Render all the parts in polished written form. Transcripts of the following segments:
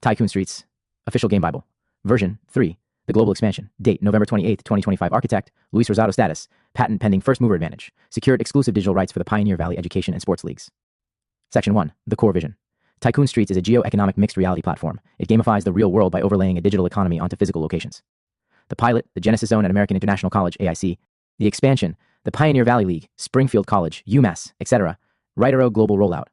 Tycoon Streets, Official Game Bible. Version 3. The Global Expansion. Date November 28, 2025. Architect Luis Rosado. Status. Patent pending. First mover advantage. Secured exclusive digital rights for the Pioneer Valley Education and Sports Leagues. Section 1. The Core Vision. Tycoon Streets is a geo-economic mixed reality platform. It gamifies the real world by overlaying a digital economy onto physical locations. The pilot, the Genesis Zone at American International College, AIC. The expansion, the Pioneer Valley League, Springfield College, UMass, etc. Right-o global rollout.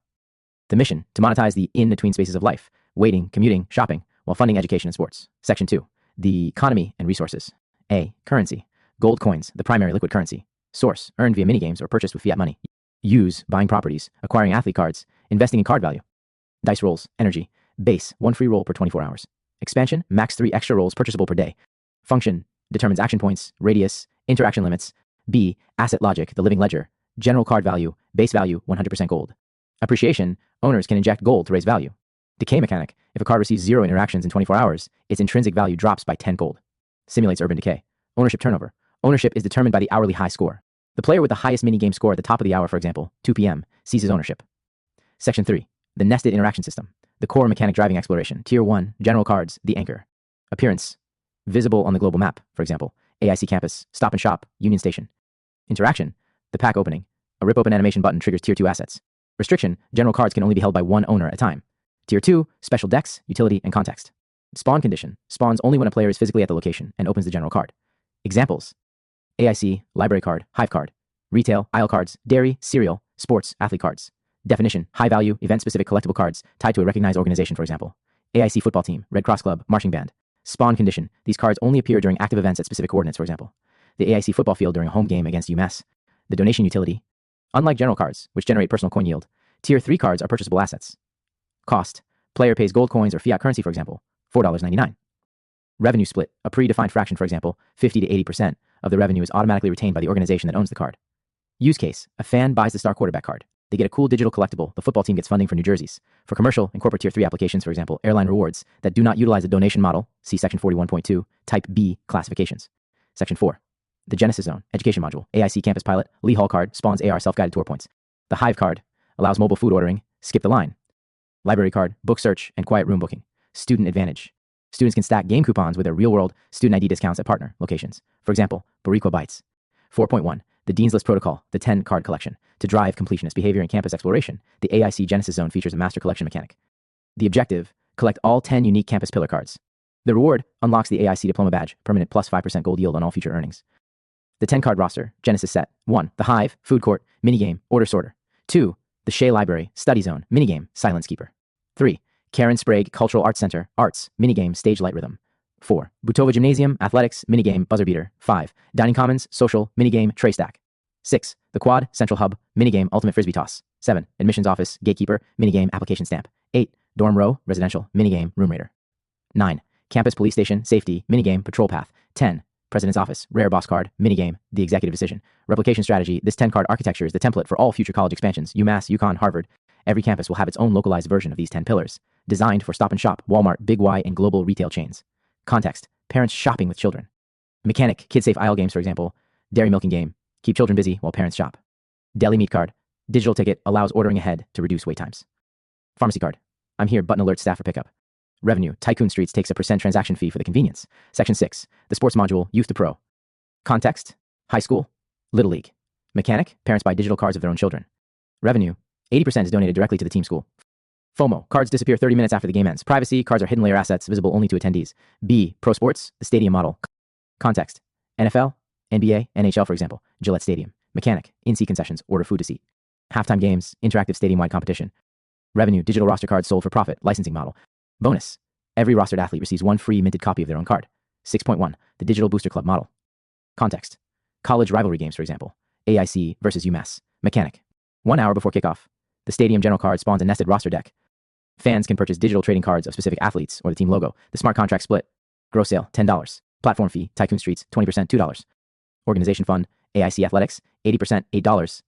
The mission, to monetize the in-between spaces of life, waiting, commuting, shopping, while funding education and sports. Section 2. The economy and resources. A. Currency. Gold coins, the primary liquid currency. Source, earned via minigames or purchased with fiat money. Use, buying properties, acquiring athlete cards, investing in card value. Dice rolls, energy. Base, 1 free roll per 24 hours. Expansion, max 3 extra rolls purchasable per day. Function, determines action points, radius, interaction limits. B. Asset logic, the living ledger. General card value, base value, 100% gold. Appreciation, owners can inject gold to raise value. Decay mechanic, if a card receives 0 interactions in 24 hours, its intrinsic value drops by 10 gold. Simulates urban decay. Ownership turnover. Ownership is determined by the hourly high score. The player with the highest minigame score at the top of the hour, for example, 2 p.m., seizes ownership. Section 3. The nested interaction system. The core mechanic driving exploration. Tier 1, general cards, the anchor. Appearance. Visible on the global map, for example, AIC campus, Stop and Shop, Union Station. Interaction. The pack opening. A rip open animation button triggers Tier 2 assets. Restriction. General cards can only be held by one owner at a time. Tier 2, special decks, utility, and context. Spawn condition. Spawns only when a player is physically at the location and opens the general card. Examples. AIC, library card, hive card. Retail, aisle cards, dairy, cereal, sports, athlete cards. Definition, high value, event-specific collectible cards tied to a recognized organization, for example. AIC football team, Red Cross Club, marching band. Spawn condition, these cards only appear during active events at specific coordinates, for example. The AIC football field during a home game against UMass. The donation utility. Unlike general cards, which generate personal coin yield, Tier 3 cards are purchasable assets. Cost. Player pays gold coins or fiat currency, for example, $4.99. Revenue split. A predefined fraction, for example, 50 to 80% of the revenue is automatically retained by the organization that owns the card. Use case. A fan buys the star quarterback card. They get a cool digital collectible. The football team gets funding for new jerseys. For commercial and corporate Tier 3 applications, for example, airline rewards that do not utilize the donation model, see Section 41.2, Type B classifications. Section 4. The Genesis Zone, Education Module, AIC Campus Pilot, Lee Hall card, spawns AR self-guided tour points. The Hive card allows mobile food ordering, skip the line. Library card, book search, and quiet room booking. Student advantage. Students can stack game coupons with their real-world student ID discounts at partner locations. For example, Barriqua Bites. 4.1. The Dean's List Protocol, the 10 card collection. To drive completionist behavior in campus exploration, the AIC Genesis Zone features a master collection mechanic. The objective, collect all 10 unique campus pillar cards. The reward unlocks the AIC Diploma Badge, permanent plus 5% gold yield on all future earnings. The 10 card roster, Genesis set. 1. The Hive, Food Court, Minigame, Order Sorter. 2. The Shea Library, Study Zone, Minigame, Silence Keeper. 3. Karen Sprague Cultural Arts Center, Arts, Minigame, Stage Light Rhythm. 4. Butova Gymnasium, Athletics, Minigame, Buzzer Beater. 5. Dining Commons, Social, Minigame, Tray Stack. 6. The Quad, Central Hub, Minigame, Ultimate Frisbee Toss. 7. Admissions Office, Gatekeeper, Minigame, Application Stamp. 8. Dorm Row, Residential, Minigame, Room Raider. 9. Campus Police Station, Safety, Minigame, Patrol Path. 10. President's Office, Rare Boss Card, Minigame, The Executive Decision. Replication Strategy. This 10-card architecture is the template for all future college expansions. UMass, UConn, Harvard. Every campus will have its own localized version of these 10 pillars. Designed for Stop and Shop, Walmart, Big Y, and global retail chains. Context. Parents shopping with children. Mechanic. Kid-safe aisle games, for example. Dairy milking game. Keep children busy while parents shop. Deli meat card. Digital ticket allows ordering ahead to reduce wait times. Pharmacy card. I'm here, button alert staff for pickup. Revenue. Tycoon Streets takes a % transaction fee for the convenience. Section 6. The sports module, Youth to Pro. Context. High school. Little League. Mechanic. Parents buy digital cards of their own children. Revenue. 80% is donated directly to the team school. FOMO. Cards disappear 30 minutes after the game ends. Privacy. Cards are hidden layer assets visible only to attendees. B. Pro sports. The stadium model. Context. NFL. NBA. NHL, for example. Gillette Stadium. Mechanic. In-seat concessions. Order food to seat. Halftime games. Interactive stadium-wide competition. Revenue. Digital roster cards sold for profit. Licensing model. Bonus. Every rostered athlete receives 1 free minted copy of their own card. 6.1. The Digital Booster Club model. Context. College rivalry games, for example. AIC versus UMass. Mechanic. 1 hour before kickoff. The stadium general card spawns a nested roster deck. Fans can purchase digital trading cards of specific athletes or the team logo. The smart contract split. Gross sale, $10. Platform fee, Tycoon Streets, 20%, $2. Organization fund, AIC Athletics, 80%, $8.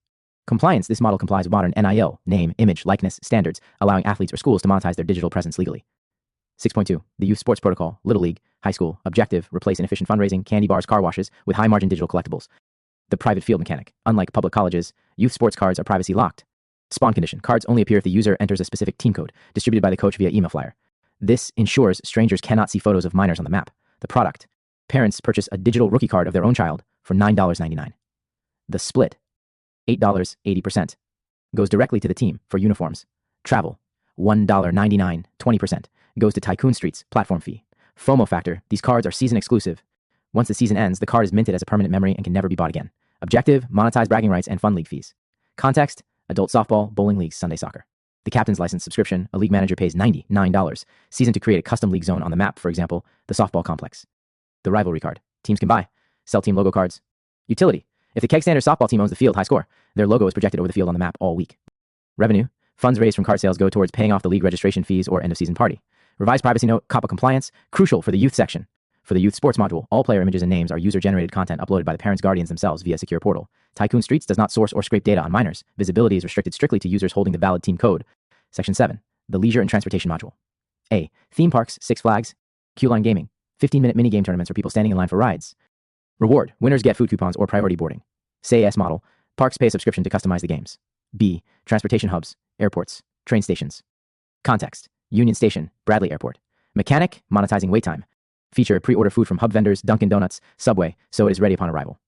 Compliance. This model complies with modern NIL, name, image, likeness, standards, allowing athletes or schools to monetize their digital presence legally. 6.2. The Youth Sports Protocol, Little League, High School. Objective, replace inefficient fundraising, candy bars, car washes with high-margin digital collectibles. The private field mechanic. Unlike public colleges, youth sports cards are privacy locked. Spawn condition. Cards only appear if the user enters a specific team code, distributed by the coach via email flyer. This ensures strangers cannot see photos of minors on the map. The product. Parents purchase a digital rookie card of their own child for $9.99. The split. $8, 80%. Goes directly to the team for uniforms. Travel. $1.99, 20%. Goes to Tycoon Streets, platform fee. FOMO factor. These cards are season exclusive. Once the season ends, the card is minted as a permanent memory and can never be bought again. Objective, monetize bragging rights and fun league fees. Context, adult softball, bowling leagues, Sunday soccer. The captain's license subscription, a league manager pays $99 season to create a custom league zone on the map, for example, the softball complex. The rivalry card. Teams can buy, sell team logo cards. Utility. If the Keg Standard softball team owns the field, high score, their logo is projected over the field on the map all week. Revenue. Funds raised from card sales go towards paying off the league registration fees or end-of-season party. Revised privacy note, COPPA compliance, crucial for the youth section. For the youth sports module, all player images and names are user-generated content uploaded by the parents' guardians themselves via a secure portal. Tycoon Streets does not source or scrape data on minors. Visibility is restricted strictly to users holding the valid team code. Section 7. The leisure and transportation module. A. Theme parks, Six Flags, Q-Line Gaming, 15-minute mini-game tournaments for people standing in line for rides. Reward. Winners get food coupons or priority boarding. SAS model. Parks pay a subscription to customize the games. B. Transportation hubs, airports, train stations. Context. Union Station, Bradley Airport. Mechanic. Monetizing wait time. Feature. Pre-order food from hub vendors, Dunkin' Donuts, Subway, so it is ready upon arrival.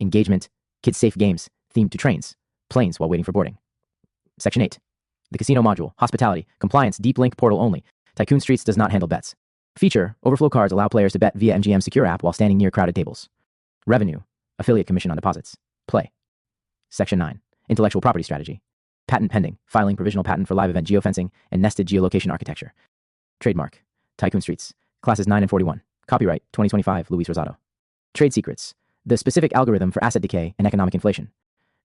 Engagement. Kids-safe games, themed to trains, planes while waiting for boarding. Section 8. The casino module. Hospitality. Compliance. Deep link portal only. Tycoon Streets does not handle bets. Feature. Overflow cards allow players to bet via MGM Secure app while standing near crowded tables. Revenue. Affiliate commission on deposits. Play. Section 9. Intellectual property strategy. Patent pending. Filing provisional patent for live event geofencing and nested geolocation architecture. Trademark. Tycoon Streets. Classes 9 and 41. Copyright 2025 Luis Rosado. Trade secrets. The specific algorithm for asset decay and economic inflation.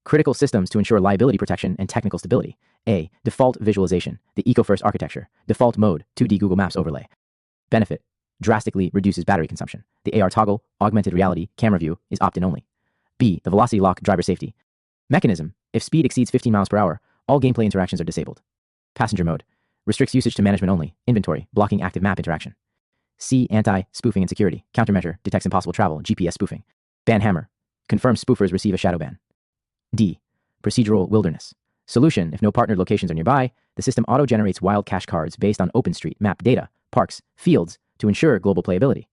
Critical systems to ensure liability protection and technical stability. A. Default visualization. The eco-first architecture. Default mode. 2D Google Maps overlay. Benefit. Drastically reduces battery consumption. The AR toggle, augmented reality, camera view is opt-in only. B. The velocity lock, driver safety. Mechanism. If speed exceeds 15 miles per hour, all gameplay interactions are disabled. Passenger mode. Restricts usage to management only. Inventory. Blocking active map interaction. C. Anti-spoofing and security. Countermeasure. Detects impossible travel. GPS spoofing. Ban hammer. Confirms spoofers receive a shadow ban. D. Procedural wilderness. Solution. If no partnered locations are nearby, the system auto-generates wild cache cards based on OpenStreet map data, parks, fields to ensure global playability.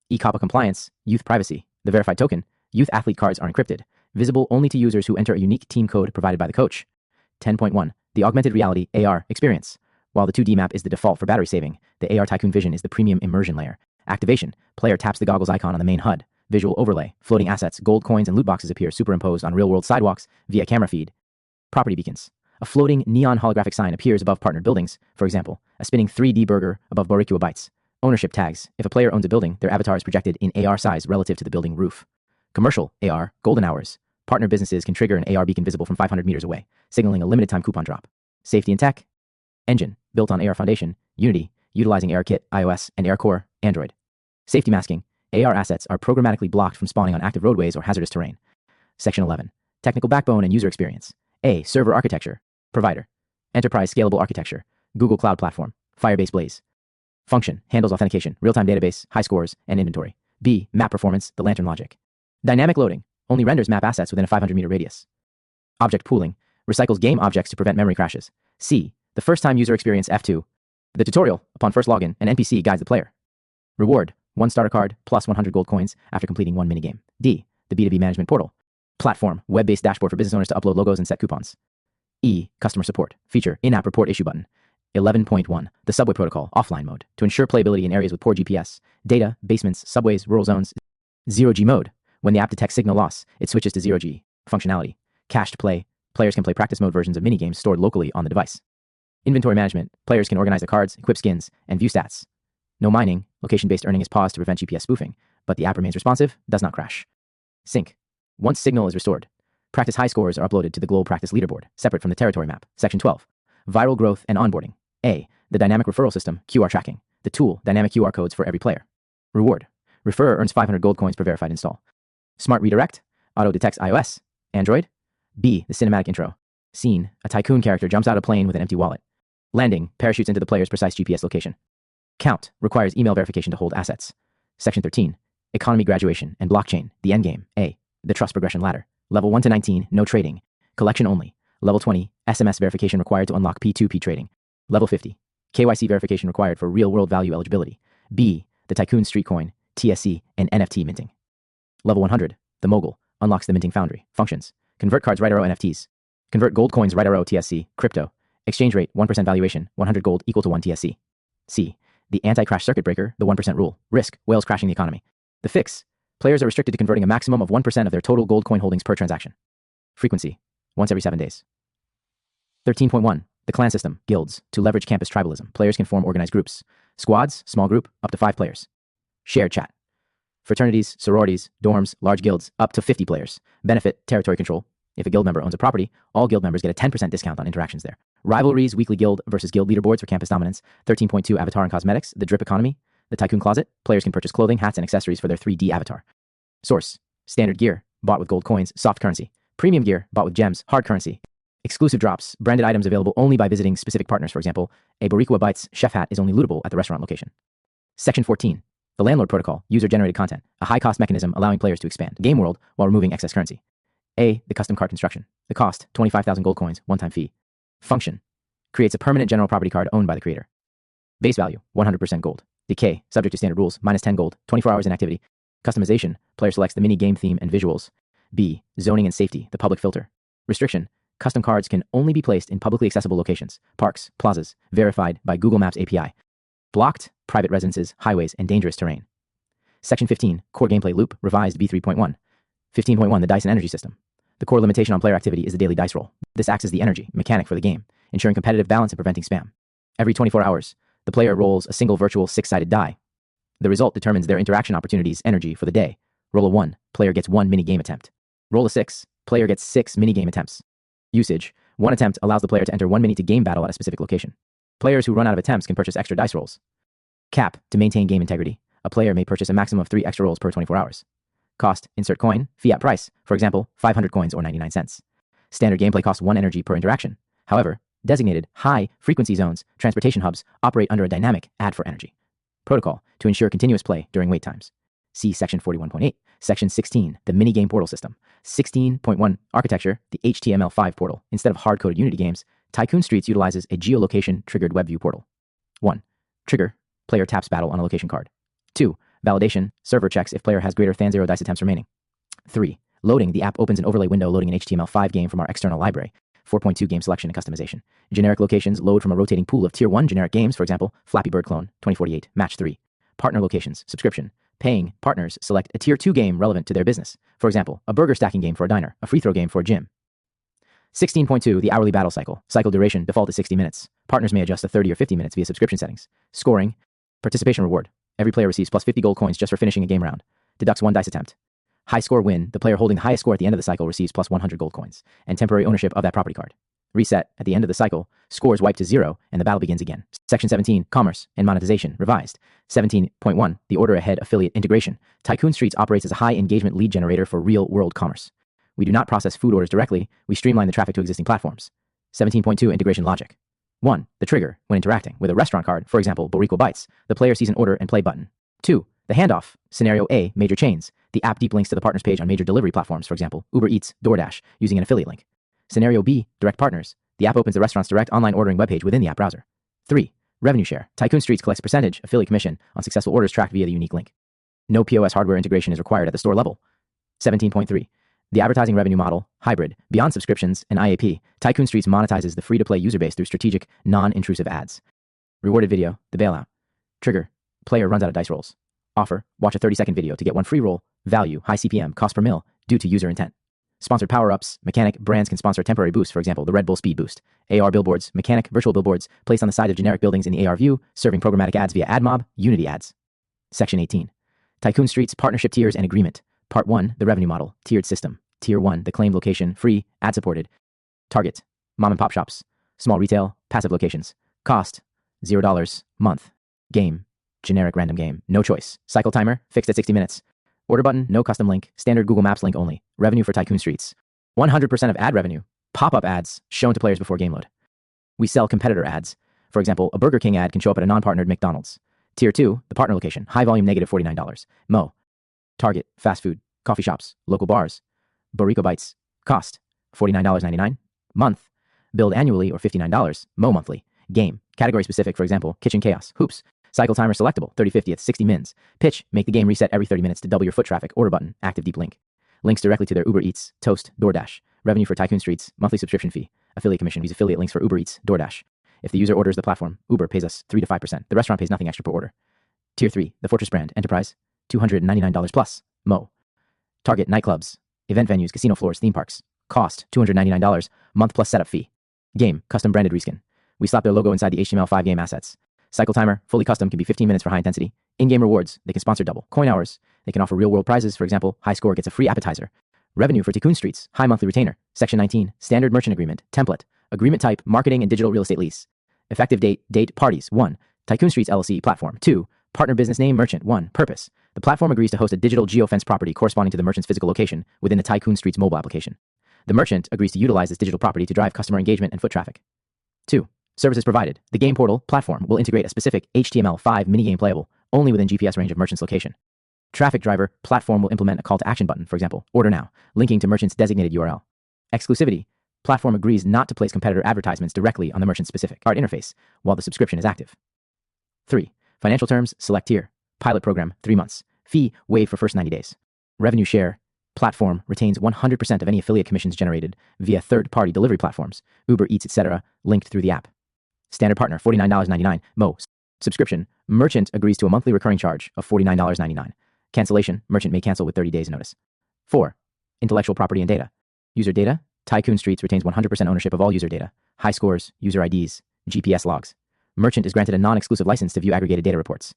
E-COPPA compliance. Youth privacy. The verified token. Youth athlete cards are encrypted. Visible only to users who enter a unique team code provided by the coach. 10.1. The augmented reality AR experience. While the 2D map is the default for battery saving, the AR Tycoon Vision is the premium immersion layer. Activation. Player taps the goggles icon on the main HUD. Visual overlay. Floating assets, gold coins, and loot boxes appear superimposed on real-world sidewalks via camera feed. Property beacons. A floating neon holographic sign appears above partnered buildings. For example, a spinning 3D burger above Boricua Bites. Ownership tags. If a player owns a building, their avatar is projected in AR size relative to the building roof. Commercial AR. Golden hours. Partner businesses can trigger an AR beacon visible from 500 meters away, signaling a limited time coupon drop. Safety and tech. Engine. Built on AR Foundation. Unity. Utilizing ARKit, iOS, and ARCore, Android. Safety masking. AR assets are programmatically blocked from spawning on active roadways or hazardous terrain. Section 11. Technical backbone and user experience. A. Server architecture. Provider. Enterprise scalable architecture. Google Cloud Platform. Firebase Blaze. Function. Handles authentication, real-time database, high scores, and inventory. B. Map performance, the Lantern logic. Dynamic loading. Only renders map assets within a 500-meter radius. Object pooling. Recycles game objects to prevent memory crashes. C. The first-time user experience F2. The tutorial. Upon first login, an NPC guides the player. Reward. 1 starter card plus 100 gold coins after completing 1 minigame. D. The B2B management portal. Platform. Web-based dashboard for business owners to upload logos and set coupons. E. Customer support. Feature. In-app report issue button. 11.1. The subway protocol. Offline mode. To ensure playability in areas with poor GPS. Data, basements, subways, rural zones. 0G mode. When the app detects signal loss, it switches to 0G. Functionality. Cached play. Players can play practice mode versions of minigames stored locally on the device. Inventory management. Players can organize their cards, equip skins, and view stats. No mining. Location-based earning is paused to prevent GPS spoofing, but the app remains responsive, does not crash. Sync. Once signal is restored, practice high scores are uploaded to the global practice leaderboard, separate from the territory map. Section 12. Viral growth and onboarding. A. The dynamic referral system, QR tracking. The tool, dynamic QR codes for every player. Reward. Referrer earns 500 gold coins per verified install. Smart redirect. Auto detects iOS. Android. B. The cinematic intro. Scene. A tycoon character jumps out of plane with an empty wallet. Landing. Parachutes into the player's precise GPS location. Count. Requires email verification to hold assets. Section 13. Economy graduation and blockchain. The endgame. A. The trust progression ladder. Level 1 to 19. No trading. Collection only. Level 20. SMS verification required to unlock P2P trading. Level 50. KYC verification required for real-world value eligibility. B. The Tycoon Street Coin, TSC, and NFT minting. Level 100. The Mogul unlocks the minting foundry. Functions: convert cards right arrow NFTs. Convert gold coins right arrow TSC, crypto. Exchange rate 1% valuation, 100 gold equal to 1 TSC. C. The anti-crash circuit breaker, the 1% rule. Risk: whales crashing the economy. The fix: players are restricted to converting a maximum of 1% of their total gold coin holdings per transaction. Frequency: once every 7 days. 13.1. The clan system, guilds. To leverage campus tribalism, players can form organized groups. Squads, small group, up to 5 players. Shared chat. Fraternities, sororities, dorms, large guilds, up to 50 players. Benefit: territory control. If a guild member owns a property, all guild members get a 10% discount on interactions there. Rivalries, weekly guild versus guild leaderboards for campus dominance. 13.2. Avatar and cosmetics, the drip economy. The Tycoon Closet, players can purchase clothing, hats, and accessories for their 3D avatar. Source: standard gear, bought with gold coins, soft currency. Premium gear, bought with gems, hard currency. Exclusive drops, branded items available only by visiting specific partners. For example, a Boricua Bites chef hat is only lootable at the restaurant location. Section 14. The Landlord Protocol, user-generated content, a high-cost mechanism allowing players to expand game world while removing excess currency. A. The custom card construction. The cost: 25,000 gold coins, one-time fee. Function: creates a permanent general property card owned by the creator. Base value: 100% gold. Decay, subject to standard rules, minus 10 gold, 24 hours inactivity. Customization: player selects the mini game theme and visuals. B. Zoning and safety, the public filter. Restriction: custom cards can only be placed in publicly accessible locations, parks, plazas, verified by Google Maps API. Blocked: private residences, highways, and dangerous terrain. Section 15. Core gameplay loop, revised v3.1. 15.1. The dice and energy system. The core limitation on player activity is the daily dice roll. This acts as the energy mechanic for the game, ensuring competitive balance and preventing spam. Every 24 hours, the player rolls a single virtual 6-sided die. The result determines their interaction opportunities energy for the day. Roll a 1, player gets 1 mini-game attempt. Roll a 6, player gets 6 mini-game attempts. Usage: 1 attempt allows the player to enter 1 mini to game battle at a specific location. Players who run out of attempts can purchase extra dice rolls. Cap: to maintain game integrity, a player may purchase a maximum of 3 extra rolls per 24 hours. Cost: insert coin, fiat price, for example, 500 coins or 99 cents. Standard gameplay costs 1 energy per interaction. However, designated high-frequency zones, transportation hubs, operate under a dynamic add for energy protocol to ensure continuous play during wait times. See Section 41.8. Section 16. The minigame portal system. 16.1. Architecture, the HTML5 portal. Instead of hard-coded Unity games, Tycoon Streets utilizes a geolocation-triggered WebView portal. 1. Trigger: player taps battle on a location card. 2. Validation: server checks if player has greater than 0 dice attempts remaining. 3. Loading: the app opens an overlay window loading an HTML5 game from our external library. 4.2. Game selection and customization. Generic locations load from a rotating pool of Tier 1 generic games, for example, Flappy Bird Clone, 2048, Match 3. Partner locations, subscription. Paying partners select a Tier 2 game relevant to their business. For example, a burger stacking game for a diner, a free throw game for a gym. 16.2. The hourly battle cycle. Cycle duration, default is 60 minutes. Partners may adjust to 30 or 50 minutes via subscription settings. Scoring: participation reward. Every player receives plus 50 gold coins just for finishing a game round. Deducts 1 dice attempt. High score win: the player holding the highest score at the end of the cycle receives plus 100 gold coins, and temporary ownership of that property card. Reset: at the end of the cycle, scores wipe to 0, and the battle begins again. Section 17. Commerce and monetization, revised. 17.1. The order ahead affiliate integration. Tycoon Streets operates as a high-engagement lead generator for real-world commerce. We do not process food orders directly, we streamline the traffic to existing platforms. 17.2. Integration logic. 1. The trigger: when interacting with a restaurant card, for example, Boricua Bites, the player sees an order and play button. 2. The handoff. Scenario A. Major chains. The app deep links to the partners page on major delivery platforms, for example, Uber Eats, DoorDash, using an affiliate link. Scenario B. Direct partners. The app opens the restaurant's direct online ordering webpage within the app browser. 3. Revenue share. Tycoon Streets collects percentage, affiliate commission, on successful orders tracked via the unique link. No POS hardware integration is required at the store level. 17.3. The advertising revenue model, hybrid. Beyond subscriptions and IAP, Tycoon Streets monetizes the free-to-play user base through strategic, non-intrusive ads. Rewarded video, the bailout. Trigger: player runs out of dice rolls. Offer: watch a 30-second video to get 1 free roll. Value: high CPM, cost per mil, due to user intent. Sponsored power-ups. Mechanic: brands can sponsor a temporary boost, for example, the Red Bull Speed Boost. AR billboards. Mechanic: virtual billboards placed on the side of generic buildings in the AR view, serving programmatic ads via AdMob, Unity ads. Section 18. Tycoon Streets partnership tiers and agreement. Part 1. The revenue model, tiered system. Tier 1. The claimed location, free, ad-supported. Target: mom and pop shops. Small retail, passive locations. Cost: $0. Month. Game: generic random game, no choice. Cycle timer: fixed at 60 minutes. Order button: no custom link, standard Google Maps link only. Revenue for Tycoon Streets: 100% of ad revenue. Pop-up ads shown to players before game load. We sell competitor ads. For example, a Burger King ad can show up at a non-partnered McDonald's. Tier 2, the partner location, high volume negative $49. Mo. Target: fast food, coffee shops, local bars. Boricua Bites. Cost: $49.99. Month. Billed annually or $59. Mo monthly. Game. Category specific, for example, kitchen chaos. Hoops. Cycle timer selectable, 30/50th, 60 mins. Pitch. Make the game reset every 30 minutes to double your foot traffic. Order button. Active deep link. Links directly to their Uber Eats, Toast, DoorDash. Revenue for Tycoon Streets. Monthly subscription fee. Affiliate commission. Use affiliate links for Uber Eats, DoorDash. If the user orders the platform, Uber pays us 3 to 5%. The restaurant pays nothing extra per order. Tier 3. The Fortress brand. Enterprise. $299 plus. Mo. Target nightclubs, event venues, casino floors, theme parks. Cost $299, month plus setup fee. Game, custom branded reskin. We slap their logo inside the HTML5 game assets. Cycle timer, fully custom, can be 15 minutes for high intensity. In-game rewards, they can sponsor double. Coin hours, they can offer real-world prizes. For example, high score gets a free appetizer. Revenue for Tycoon Streets, high monthly retainer. Section 19, standard merchant agreement, template. Agreement type, marketing and digital real estate lease. Effective date, parties. 1. Tycoon Streets LLC platform. 2. Partner business name, merchant. 1. Purpose. The platform agrees to host a digital geofence property corresponding to the merchant's physical location within the Tycoon Streets mobile application. The merchant agrees to utilize this digital property to drive customer engagement and foot traffic. 2. Services provided. The game portal platform will integrate a specific HTML5 minigame playable only within GPS range of merchant's location. Traffic driver platform will implement a call to action button, for example, order now, linking to merchant's designated URL. Exclusivity. Platform agrees not to place competitor advertisements directly on the merchant's specific cart interface while the subscription is active. 3. Financial terms, select tier. Pilot program, 3 months. Fee, waived for first 90 days. Revenue share. Platform retains 100% of any affiliate commissions generated via third-party delivery platforms, Uber Eats, etc., linked through the app. Standard partner, $49.99. Mo. Subscription. Merchant agrees to a monthly recurring charge of $49.99. Cancellation. Merchant may cancel with 30 days notice. 4. Intellectual property and data. User data. Tycoon Streets retains 100% ownership of all user data, high scores, user IDs, GPS logs. Merchant is granted a non-exclusive license to view aggregated data reports.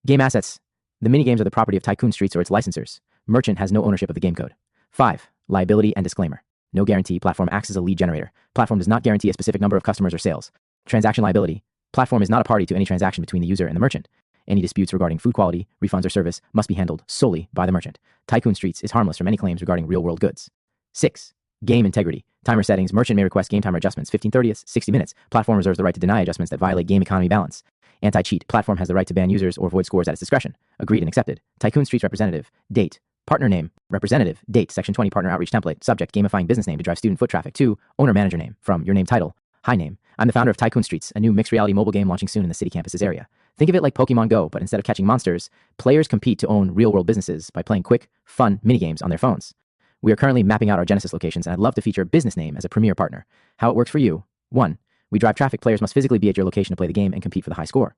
Game assets. The minigames are the property of Tycoon Streets or its licensors. Merchant has no ownership of the game code. 5. Liability and disclaimer. No guarantee. Platform acts as a lead generator. Platform does not guarantee a specific number of customers or sales. Transaction liability. Platform is not a party to any transaction between the user and the merchant. Any disputes regarding food quality, refunds, or service must be handled solely by the merchant. Tycoon Streets is harmless from any claims regarding real-world goods. 6. Game integrity. Timer settings. Merchant may request game timer adjustments, 15/30, 60 minutes. Platform reserves the right to deny adjustments that violate game economy balance. Anti-cheat. Platform has the right to ban users or void scores at its discretion. Agreed and accepted. Tycoon Streets representative. Date. Partner name. Representative. Date. Section 20 partner outreach template. Subject. Gamifying business name to drive student foot traffic. 2. Owner manager name. From your name title. Hi name. I'm the founder of Tycoon Streets, a new mixed reality mobile game launching soon in the city campuses area. Think of it like Pokemon Go, but instead of catching monsters, players compete to own real-world businesses by playing quick, fun minigames on their phones. We are currently mapping out our Genesis locations, and I'd love to feature business name as a premier partner. How it works for you. 1. We drive traffic. Players must physically be at your location to play the game and compete for the high score.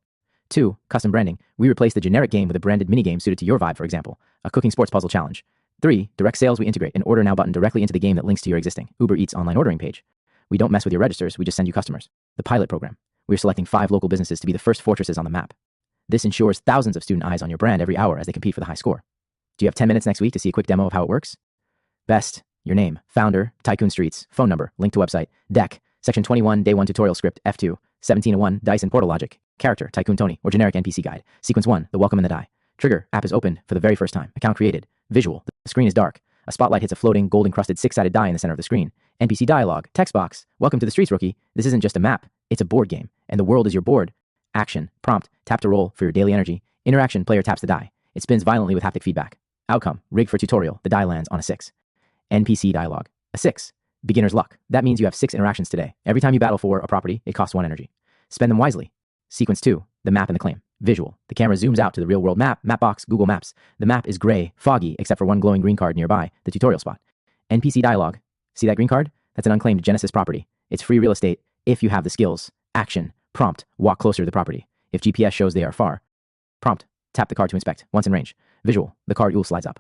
2. Custom branding. We replace the generic game with a branded minigame suited to your vibe, for example, a cooking sports puzzle challenge. 3. Direct sales. We integrate an order now button directly into the game that links to your existing Uber Eats online ordering page. We don't mess with your registers, we just send you customers. The pilot program. We're selecting 5 local businesses to be the first fortresses on the map. This ensures thousands of student eyes on your brand every hour as they compete for the high score. Do you have 10 minutes next week to see a quick demo of how it works? Best. Your name. Founder. Tycoon Streets. Phone number. Link to website. Deck. Section 21. Day 1 tutorial script. F2. 1701. Dice and portal logic. Character. Tycoon Tony. Or generic NPC guide. Sequence 1. The welcome and the die. Trigger. App is opened for the very first time. Account created. Visual. The screen is dark. A spotlight hits a floating, gold-encrusted 6-sided die in the center of the screen. NPC dialogue. Text box. Welcome to the streets, rookie. This isn't just a map. It's a board game. And the world is your board. Action. Prompt. Tap to roll for your daily energy. Interaction. Player taps the die. It spins violently with haptic feedback. Outcome. Rig for tutorial. The die lands on a 6. NPC dialogue. A 6. Beginner's luck. That means you have 6 interactions today. Every time you battle for a property, it costs 1 energy. Spend them wisely. Sequence 2. The map and the claim. Visual. The camera zooms out to the real-world map. Mapbox. Google Maps. The map is gray, foggy, except for one glowing green card nearby, the tutorial spot. NPC dialogue. See that green card? That's an unclaimed Genesis property. It's free real estate if you have the skills. Action. Prompt. Walk closer to the property. If GPS shows they are far. Prompt. Tap the card to inspect. Once in range. Visual. The card slides up.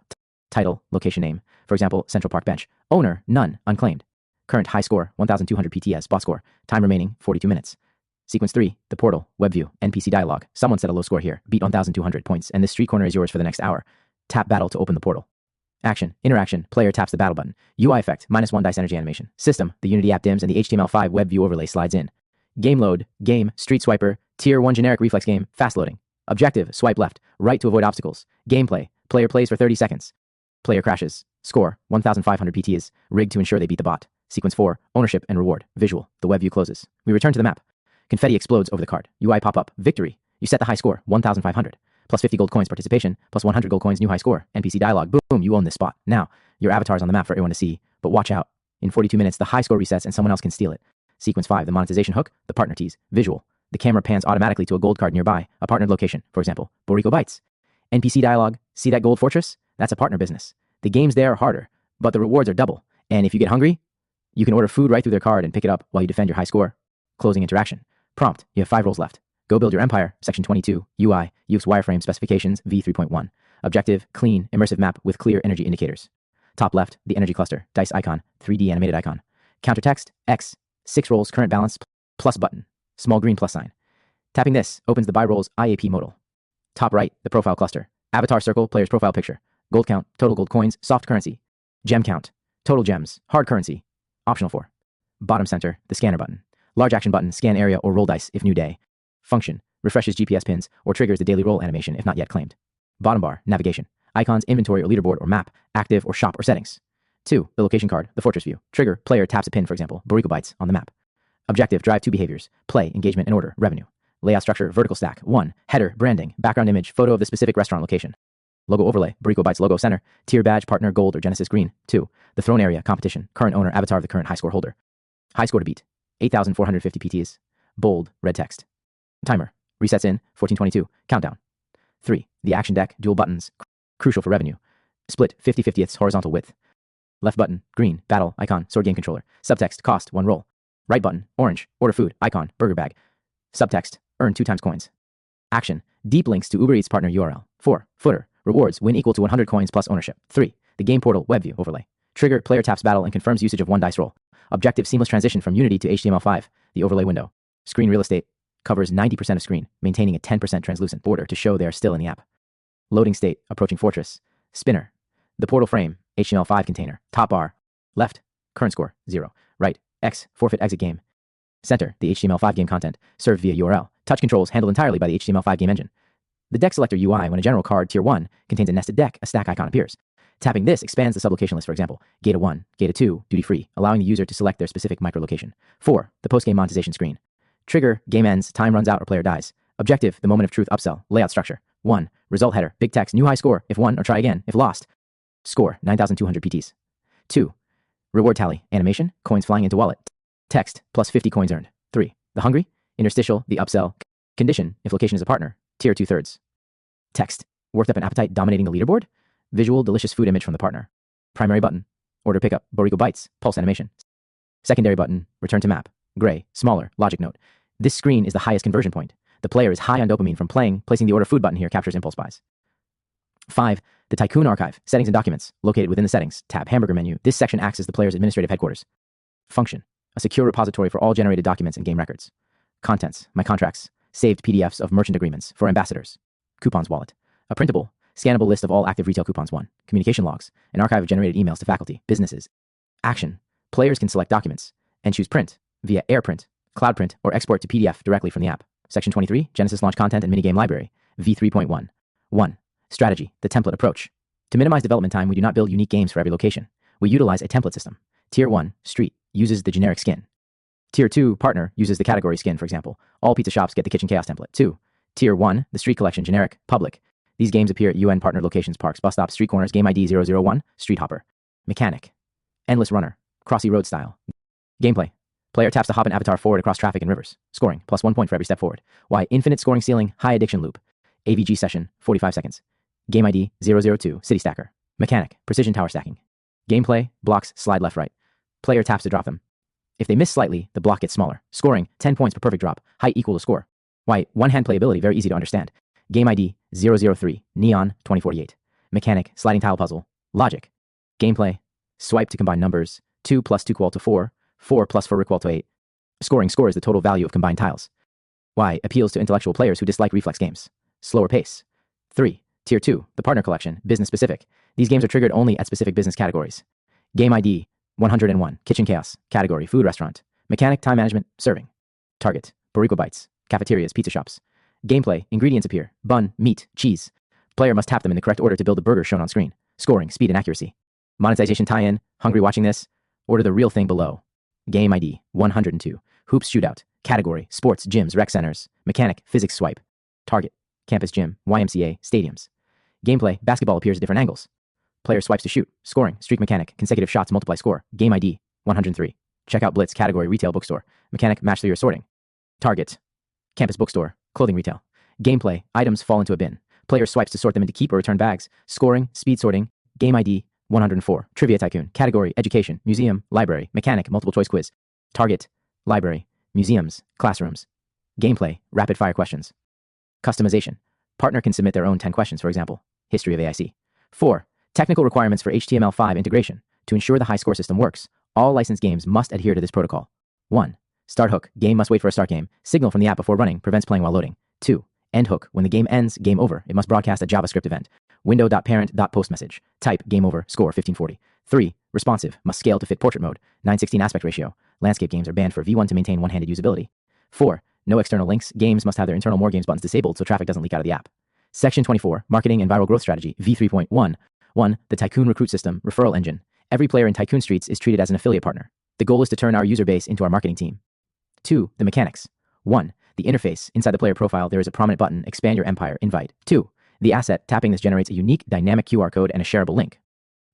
Title. Location name. For example, Central Park Bench. Owner. None. Unclaimed. Current high score. 1,200 PTS. Boss score. Time remaining. 42 minutes. Sequence 3. The portal. Web view. NPC dialogue. Someone set a low score here. Beat 1,200 points, and this street corner is yours for the next hour. Tap battle to open the portal. Action. Interaction. Player taps the battle button. UI effect. -1 dice energy animation. System. The Unity app dims and the HTML5 web view overlay slides in. Game load. Game. Street swiper. Tier 1 generic reflex game. Fast loading. Objective. Swipe left. Right to avoid obstacles. Gameplay. Player plays for 30 seconds. Player crashes. Score. 1,500 PTs. Rigged to ensure they beat the bot. Sequence 4. Ownership and reward. Visual. The web view closes. We return to the map. Confetti explodes over the card. UI pop-up. Victory. You set the high score. 1,500. Plus 50 gold coins participation. Plus 100 gold coins new high score. NPC dialogue. Boom. You own this spot. Now, your avatar's on the map for everyone to see. But watch out. In 42 minutes, the high score resets and someone else can steal it. Sequence 5. The monetization hook. The partner tease. Visual. The camera pans automatically to a gold card nearby, a partnered location, for example, Boricua Bites. NPC dialogue, see that gold fortress? That's a partner business. The games there are harder, but the rewards are double. And if you get hungry, you can order food right through their card and pick it up while you defend your high score. Closing interaction. Prompt, you have 5 rolls left. Go build your empire, section 22, UI, use wireframe specifications, v3.1. Objective, clean, immersive map with clear energy indicators. Top left, the energy cluster, dice icon, 3D animated icon. Counter text, X, 6 rolls, current balance, plus button, small green plus sign. Tapping this opens the buy rolls IAP modal. Top right, the profile cluster, avatar circle, player's profile picture, gold count, total gold coins, soft currency, gem count, total gems, hard currency, optional for. Bottom center, the scanner button. Large action button, scan area or roll dice if new day. Function, refreshes GPS pins or triggers the daily roll animation if not yet claimed. Bottom bar, navigation, icons, inventory or leaderboard or map, active or shop or settings. 2, the location card, the fortress view. Trigger, player taps a pin, for example, Boricua Bites on the map. Objective, drive 2 behaviors, play, engagement and order, revenue. Layout structure, vertical stack. 1, header, branding, background image, photo of the specific restaurant location. Logo overlay, Boricua Bites logo center, tier badge, partner, gold or Genesis green. 2, the throne area, competition, current owner, avatar of the current high score holder. High score to beat, 8,450 PTs. Bold, red text. Timer, resets in 1422, countdown. 3, the action deck, dual buttons, crucial for revenue. Split 50/50ths horizontal width. Left button, green, battle, icon, sword game controller. Subtext, cost, 1 roll. Right button, orange, order food, icon, burger bag. Subtext, earn 2 times coins. Action, deep links to Uber Eats partner URL. 4, footer, rewards, win equal to 100 coins plus ownership. 3, the game portal, web view, overlay. Trigger, player taps battle and confirms usage of 1 dice roll. Objective, seamless transition from Unity to HTML5, the overlay window. Screen real estate, covers 90% of screen, maintaining a 10% translucent border to show they are still in the app. Loading state, approaching fortress. Spinner, the portal frame, HTML5 container. Top bar, left, current score, 0. Right, X, forfeit exit game. Center, the HTML5 game content, served via URL. Touch controls handled entirely by the HTML5 game engine. The deck selector UI, when a general card, tier 1, contains a nested deck, a stack icon appears. Tapping this expands the sublocation list, for example, Gata 1, Gata 2, duty free, allowing the user to select their specific microlocation. 4, the post-game monetization screen. Trigger, game ends, time runs out or player dies. Objective, the moment of truth upsell, layout structure. 1, result header, big text, new high score, if won or try again, if lost. Score, 9,200 PTs. 2, reward tally, animation, coins flying into wallet. Text, plus 50 coins earned. 3, the hungry, interstitial, the upsell. Condition, if location is a partner, tier 2/3. Text, worked up an appetite dominating the leaderboard. Visual, delicious food image from the partner. Primary button, order pickup, Boricua Bites, pulse animation. Secondary button, return to map, gray, smaller, logic note. This screen is the highest conversion point. The player is high on dopamine from playing, placing the order food button here captures impulse buys. 5, the Tycoon archive, settings and documents, located within the settings, tab hamburger menu. This section acts as the player's administrative headquarters. Function, a secure repository for all generated documents and game records. Contents, my contracts, saved PDFs of merchant agreements for ambassadors. Coupons wallet, a printable, scannable list of all active retail coupons. 1, communication logs, an archive of generated emails to faculty, businesses. Action, players can select documents and choose print via AirPrint, Cloud Print, or export to PDF directly from the app. Section 23, Genesis launch content and minigame library, v3.1. 1, strategy, the template approach. To minimize development time, we do not build unique games for every location. We utilize a template system. Tier 1, street, uses the generic skin. Tier 2, partner, uses the category skin, for example. All pizza shops get the Kitchen Chaos template. 2, Tier 1, the street collection, generic, public. These games appear at UN partnered locations, parks, bus stops, street corners, game ID 001, street hopper. Mechanic, endless runner, crossy road style. Gameplay, player taps to hop an avatar forward across traffic and rivers. Scoring, plus 1 point for every step forward. Y, infinite scoring ceiling, high addiction loop. AVG session, 45 seconds. Game ID 002, city stacker. Mechanic, precision tower stacking. Gameplay, blocks, slide left, right. Player taps to drop them. If they miss slightly, the block gets smaller. Scoring, 10 points per perfect drop. Height equal to score. Y, one-hand playability, very easy to understand. Game ID 003, Neon 2048. Mechanic, sliding tile puzzle. Logic. Gameplay, swipe to combine numbers. 2 plus 2 equal to 4. 4 plus 4 equal to 8. Scoring scores the total value of combined tiles. Y, appeals to intellectual players who dislike reflex games. Slower pace. 3, Tier 2, the partner collection, business specific. These games are triggered only at specific business categories. Game ID 101, Kitchen Chaos, category, food restaurant. Mechanic, time management, serving. Target, Boricua Bites, cafeterias, pizza shops. Gameplay, ingredients appear, bun, meat, cheese. Player must tap them in the correct order to build the burger shown on screen. Scoring, speed and accuracy. Monetization tie-in, hungry watching this? Order the real thing below. Game ID 102, Hoops Shootout, category, sports, gyms, rec centers. Mechanic, physics swipe. Target, campus gym, YMCA, stadiums. Gameplay, basketball appears at different angles. Player swipes to shoot. Scoring, streak mechanic, consecutive shots multiply score. Game ID 103. Checkout blitz, category, retail bookstore. Mechanic, match through your sorting. Target, Campus bookstore, clothing retail. Gameplay, items fall into a bin. Player swipes to sort them into keep or return bags. Scoring, speed sorting, game ID, 104. Trivia Tycoon, category, education, museum, library, mechanic, multiple choice quiz. Target, library, museums, classrooms. Gameplay, rapid fire questions. Customization, partner can submit their own 10 questions, for example. History of AIC. 4. Technical requirements for HTML5 integration. To ensure the high score system works, all licensed games must adhere to this protocol. 1. Start hook, game must wait for a start game. Signal from the app before running prevents playing while loading. 2. End hook, when the game ends, game over. It must broadcast a JavaScript event. Window.parent.post message. Type game over, score 1540. 3. Responsive, must scale to fit portrait mode. 9:16 aspect ratio. Landscape games are banned for V1 to maintain one-handed usability. 4. No external links. Games must have their internal More Games buttons disabled so traffic doesn't leak out of the app. Section 24, Marketing and Viral Growth Strategy, V3.1. 1. The Tycoon Recruit System, Referral Engine. Every player in Tycoon Streets is treated as an affiliate partner. The goal is to turn our user base into our marketing team. 2. The mechanics. 1. The interface. Inside the player profile, there is a prominent button, Expand Your Empire, Invite. 2. The asset. Tapping this generates a unique dynamic QR code and a shareable link.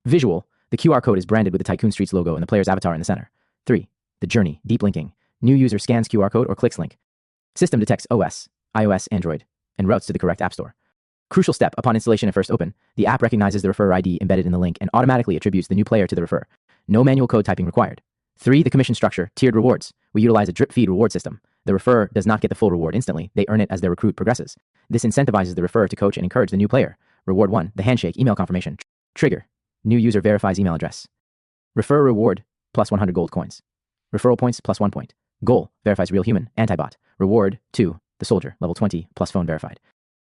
Visual. The QR code is branded with the Tycoon Streets logo and the player's avatar in the center. 3. The journey. Deep linking. New user scans QR code or clicks link. System detects OS, iOS, Android, and routes to the correct app store. Crucial step. Upon installation and first open, the app recognizes the referrer ID embedded in the link and automatically attributes the new player to the referrer. No manual code typing required. 3. The commission structure. Tiered rewards. We utilize a drip feed reward system. The referrer does not get the full reward instantly. They earn it as their recruit progresses. This incentivizes the referrer to coach and encourage the new player. Reward 1. The handshake, email confirmation. Trigger. New user verifies email address. Referrer reward, plus 100 gold coins. Referral points, plus 1 point. Goal, verifies real human, antibot. Reward, 2. The soldier, level 20, plus phone verified.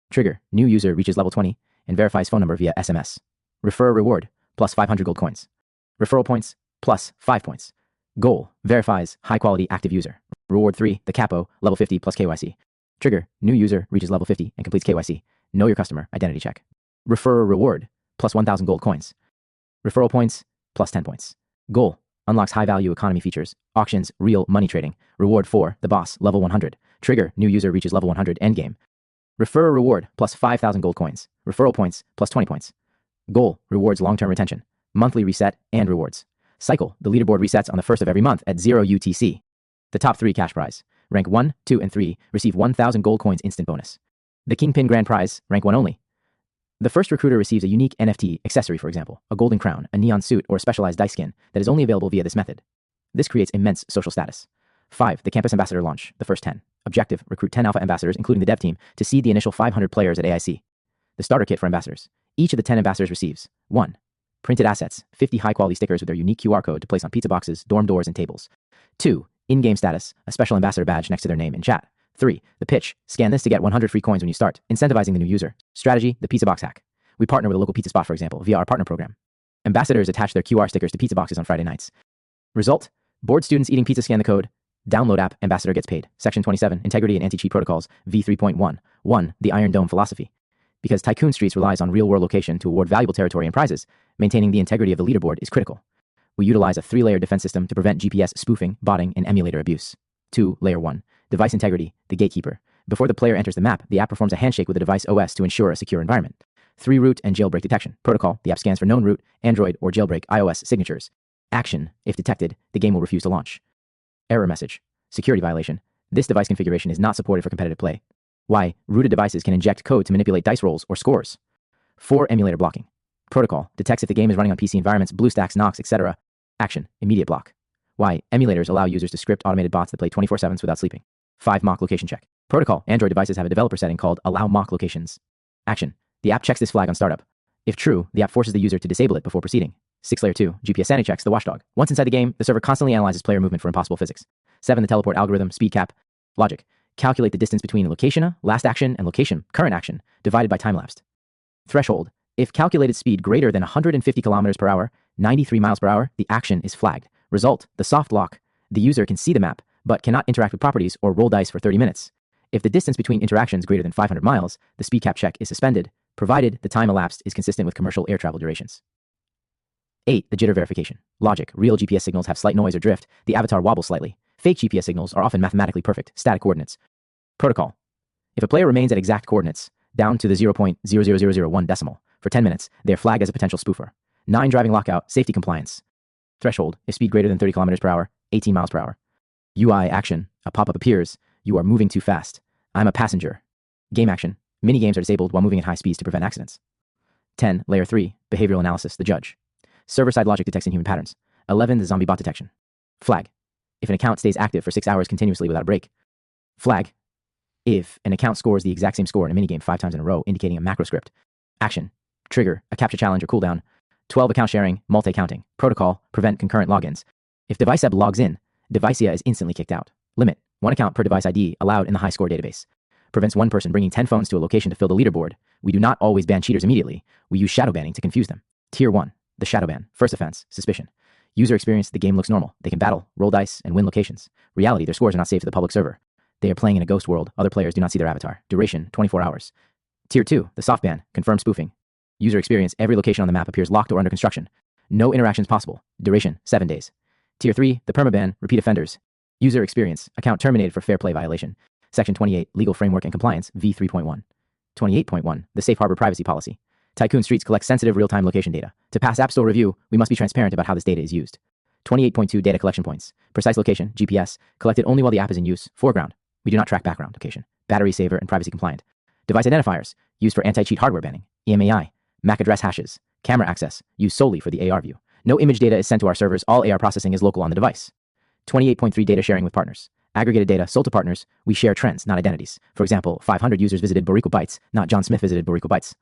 Trigger. New user reaches level 20 and verifies phone number via SMS. Referrer reward, plus 500 gold coins. Referral points, plus 5 points. Goal, verifies high-quality active user. Reward 3, the capo, level 50 plus KYC. Trigger, new user reaches level 50 and completes KYC. Know your customer, identity check. Referrer reward, plus 1,000 gold coins. Referral points, plus 10 points. Goal, unlocks high-value economy features. Auctions, real money trading. Reward 4, the boss, level 100. Trigger, new user reaches level 100, endgame. Referrer reward, plus 5,000 gold coins. Referral points, plus 20 points. Goal, rewards long-term retention. Monthly reset and rewards. Cycle, the leaderboard resets on the first of every month at 0 UTC. The top 3 cash prize. Rank 1, 2, and 3 receive 1,000 gold coins instant bonus. The Kingpin Grand Prize, rank 1 only. The first recruiter receives a unique NFT accessory, for example, a golden crown, a neon suit, or a specialized dice skin that is only available via this method. This creates immense social status. 5. The Campus Ambassador Launch, the first 10. Objective, recruit 10 alpha ambassadors, including the dev team, to seed the initial 500 players at AIC. The starter kit for ambassadors. Each of the 10 ambassadors receives 1. Printed assets, 50 high-quality stickers with their unique QR code to place on pizza boxes, dorm doors, and tables. 2. In-game status, a special ambassador badge next to their name in chat. 3. The pitch, scan this to get 100 free coins when you start, incentivizing the new user. Strategy, the pizza box hack. We partner with a local pizza spot, for example, via our partner program. Ambassadors attach their QR stickers to pizza boxes on Friday nights. Result, bored students eating pizza scan the code. Download app, ambassador gets paid. Section 27, Integrity and Anti-Cheat Protocols, V3.1. 1. The Iron Dome Philosophy. Because Tycoon Streets relies on real-world location to award valuable territory and prizes, maintaining the integrity of the leaderboard is critical. We utilize a 3-layer defense system to prevent GPS spoofing, botting, and emulator abuse. 2. Layer 1. Device integrity, the gatekeeper. Before the player enters the map, the app performs a handshake with the device OS to ensure a secure environment. 3. Root and jailbreak detection. Protocol, the app scans for known root, Android, or jailbreak iOS signatures. Action, if detected, the game will refuse to launch. Error message. Security violation. This device configuration is not supported for competitive play. Why? Rooted devices can inject code to manipulate dice rolls or scores. 4. Emulator blocking. Protocol, detects if the game is running on PC environments, BlueStacks, Nox, etc. Action, immediate block. Why? Emulators allow users to script automated bots that play 24/7 without sleeping. 5. Mock location check. Protocol, Android devices have a developer setting called Allow Mock Locations. Action, the app checks this flag on startup. If true, the app forces the user to disable it before proceeding. 6. Layer 2, GPS sanity checks, the watchdog. Once inside the game, the server constantly analyzes player movement for impossible physics. 7. The teleport algorithm, speed cap. Logic, calculate the distance between location, last action, and location, current action, divided by time elapsed. Threshold, if calculated speed greater than 150 kilometers per hour, 93 miles per hour, the action is flagged. Result, the soft lock. The user can see the map, but cannot interact with properties or roll dice for 30 minutes. If the distance between interactions greater than 500 miles, the speed cap check is suspended, provided the time elapsed is consistent with commercial air travel durations. 8. The jitter verification. Logic, real GPS signals have slight noise or drift, the avatar wobbles slightly. Fake GPS signals are often mathematically perfect, static coordinates. Protocol, if a player remains at exact coordinates, down to the 0.00001 decimal, for 10 minutes, they are flagged as a potential spoofer. 9. Driving lockout, safety compliance. Threshold, if speed greater than 30 kilometers per hour, 18 miles per hour. UI action, a pop-up appears, you are moving too fast. I'm a passenger. Game action. Minigames are disabled while moving at high speeds to prevent accidents. 10. Layer 3. Behavioral analysis. The judge. Server-side logic detects inhuman patterns. 11. The zombie bot detection. Flag. If an account stays active for 6 hours continuously without a break. Flag. If an account scores the exact same score in a minigame 5 times in a row, indicating a macro script. Action. Trigger. A captcha challenge or cooldown. 12. Account sharing. Multi-counting. Protocol. Prevent concurrent logins. If device-eb logs in, Devicia is instantly kicked out. Limit. 1 account per device ID allowed in the high score database. Prevents one person bringing 10 phones to a location to fill the leaderboard. We do not always ban cheaters immediately. We use shadow banning to confuse them. Tier 1. The shadow ban. First offense. Suspicion. User experience. The game looks normal. They can battle, roll dice, and win locations. Reality. Their scores are not saved to the public server. They are playing in a ghost world. Other players do not see their avatar. Duration. 24 hours. Tier 2. The soft ban. Confirmed spoofing. User experience. Every location on the map appears locked or under construction. No interactions possible. Duration. 7 days. Tier 3. The permaban. Repeat offenders. User experience. Account terminated for fair play violation. Section 28. Legal framework and compliance. V3.1. 28.1. The safe harbor privacy policy. Tycoon Streets collects sensitive real-time location data. To pass App Store review, we must be transparent about how this data is used. 28.2. Data collection points. Precise location, GPS, collected only while the app is in use. Foreground. We do not track background location. Battery saver and privacy compliant. Device identifiers. Used for anti-cheat hardware banning. EMAI. MAC address hashes. Camera access. Used solely for the AR view. No image data is sent to our servers. All AR processing is local on the device. 28.3. Data sharing with partners. Aggregated data sold to partners. We share trends, not identities. For example, 500 users visited Boricua Bites, not John Smith visited Boricua Bites.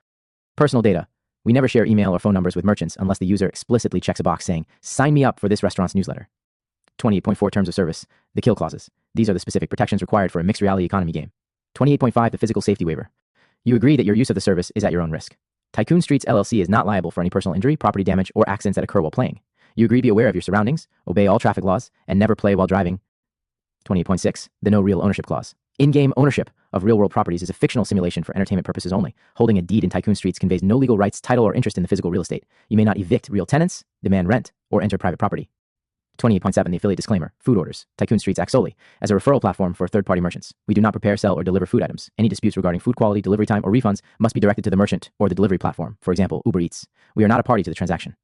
Personal data. We never share email or phone numbers with merchants unless the user explicitly checks a box saying, sign me up for this restaurant's newsletter. 28.4. Terms of service. The kill clauses. These are the specific protections required for a mixed reality economy game. 28.5. The physical safety waiver. You agree that your use of the service is at your own risk. Tycoon Streets LLC is not liable for any personal injury, property damage, or accidents that occur while playing. You agree to be aware of your surroundings, obey all traffic laws, and never play while driving. 28.6. The no real ownership clause. In-game ownership of real-world properties is a fictional simulation for entertainment purposes only. Holding a deed in Tycoon Streets conveys no legal rights, title, or interest in the physical real estate. You may not evict real tenants, demand rent, or enter private property. 28.7. The affiliate disclaimer. Food orders. Tycoon Streets acts solely as a referral platform for third-party merchants. We do not prepare, sell, or deliver food items. Any disputes regarding food quality, delivery time, or refunds must be directed to the merchant or the delivery platform. For example, Uber Eats. We are not a party to the transaction.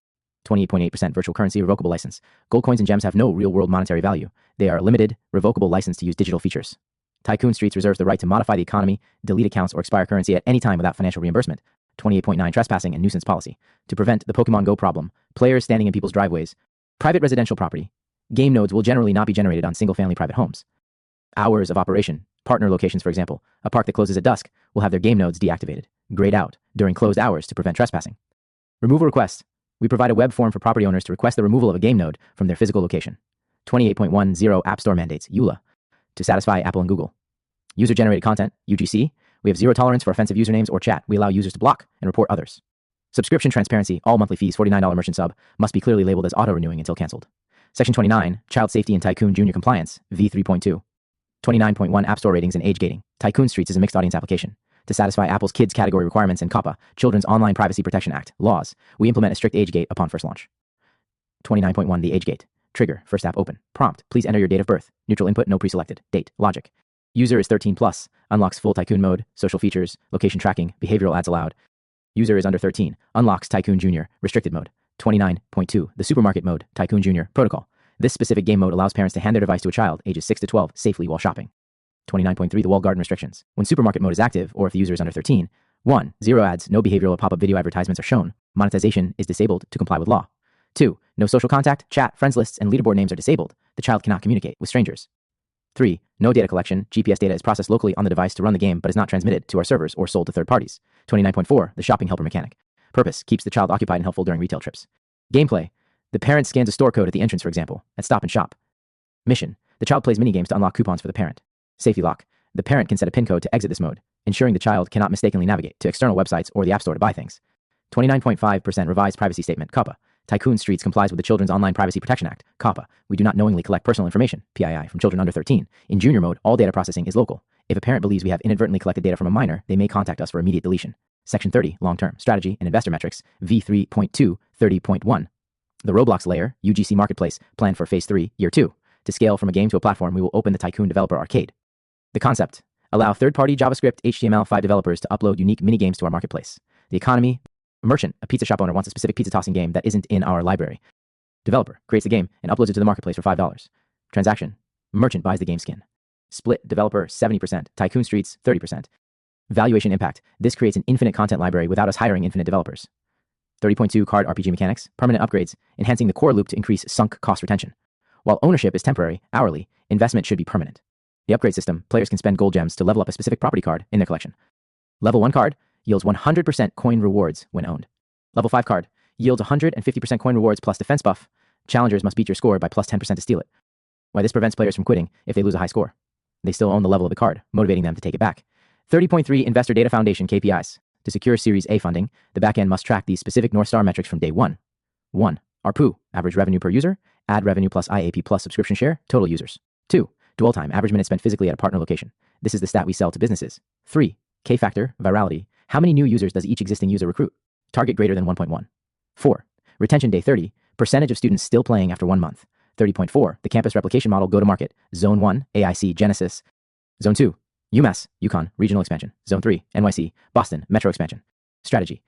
28.8%. Virtual currency revocable license. Gold coins and gems have no real-world monetary value. They are a limited, revocable license to use digital features. Tycoon Streets reserves the right to modify the economy, delete accounts, or expire currency at any time without financial reimbursement. 28.9. Trespassing and nuisance policy. To prevent the Pokemon Go problem, players standing in people's driveways. Private residential property. Game nodes will generally not be generated on single-family private homes. Hours of operation. Partner locations, for example. A park that closes at dusk will have their game nodes deactivated, grayed out, during closed hours to prevent trespassing. Removal request. We provide a web form for property owners to request the removal of a game node from their physical location. 28.10. App Store mandates, EULA, to satisfy Apple and Google. User-generated content, UGC. We have zero tolerance for offensive usernames or chat. We allow users to block and report others. Subscription transparency. All monthly fees, $49 merchant sub, must be clearly labeled as auto-renewing until canceled. Section 29. Child safety and Tycoon Junior compliance, V3.2. 29.1. App Store ratings and age gating. Tycoon Streets is a mixed audience application. To satisfy Apple's kids category requirements and COPPA, Children's Online Privacy Protection Act, laws, we implement a strict age gate upon first launch. 29.1. The age gate. Trigger. First app open. Prompt. Please enter your date of birth. Neutral input. No preselected. Date. Logic. User is 13 plus. Unlocks full Tycoon mode. Social features. Location tracking. Behavioral ads allowed. User is under 13. Unlocks Tycoon Junior. Restricted mode. 29.2. The supermarket mode. Tycoon Junior. Protocol. This specific game mode allows parents to hand their device to a child ages 6 to 12 safely while shopping. 29.3. The walled garden restrictions. When supermarket mode is active, or if the user is under 13, 1. Zero ads, no behavioral or pop-up video advertisements are shown. Monetization is disabled to comply with law. 2. No social contact, chat, friends lists, and leaderboard names are disabled. The child cannot communicate with strangers. 3. No data collection. GPS data is processed locally on the device to run the game but is not transmitted to our servers or sold to third parties. 29.4. The shopping helper mechanic. Purpose. Keeps the child occupied and helpful during retail trips. Gameplay. The parent scans a store code at the entrance, for example, at Stop and Shop. Mission. The child plays minigames to unlock coupons for the parent. Safety lock. The parent can set a PIN code to exit this mode, ensuring the child cannot mistakenly navigate to external websites or the App Store to buy things. 29.5%. Revised privacy statement, COPPA. Tycoon Streets complies with the Children's Online Privacy Protection Act, COPPA. We do not knowingly collect personal information, PII, from children under 13. In junior mode, all data processing is local. If a parent believes we have inadvertently collected data from a minor, they may contact us for immediate deletion. Section 30. Long-term strategy and investor metrics, V3.2, 30.1. The Roblox layer, UGC Marketplace, planned for Phase 3, Year 2. To scale from a game to a platform, we will open the Tycoon Developer Arcade. The concept. Allow third-party JavaScript HTML5 developers to upload unique mini-games to our marketplace. The economy. Merchant. A pizza shop owner wants a specific pizza tossing game that isn't in our library. Developer creates the game and uploads it to the marketplace for $5. Transaction. Merchant buys the game skin. Split developer 70%, Tycoon Streets 30%. Valuation impact. This creates an infinite content library without us hiring infinite developers. 30.2 card RPG mechanics, permanent upgrades, enhancing the core loop to increase sunk cost retention. While ownership is temporary, hourly, investment should be permanent. The upgrade system, players can spend gold gems to level up a specific property card in their collection. Level 1 card yields 100% coin rewards when owned. Level 5 card yields 150% coin rewards plus defense buff. Challengers must beat your score by plus 10% to steal it. Why this prevents players from quitting if they lose a high score. They still own the level of the card, motivating them to take it back. 30.3 Investor Data Foundation KPIs. To secure Series A funding, the backend must track these specific North Star metrics from day one. 1. ARPU, average revenue per user, ad revenue plus IAP plus subscription share, total users. 2. Dwell time, average minutes spent physically at a partner location. This is the stat we sell to businesses. 3. K-factor, virality, how many new users does each existing user recruit? Target greater than 1.1. 4. Retention day 30, percentage of students still playing after 1 month. 30.4, the campus replication model go-to-market. Zone 1, AIC, Genesis. Zone 2, UMass, Yukon, regional expansion. Zone 3, NYC, Boston, metro expansion. Strategy.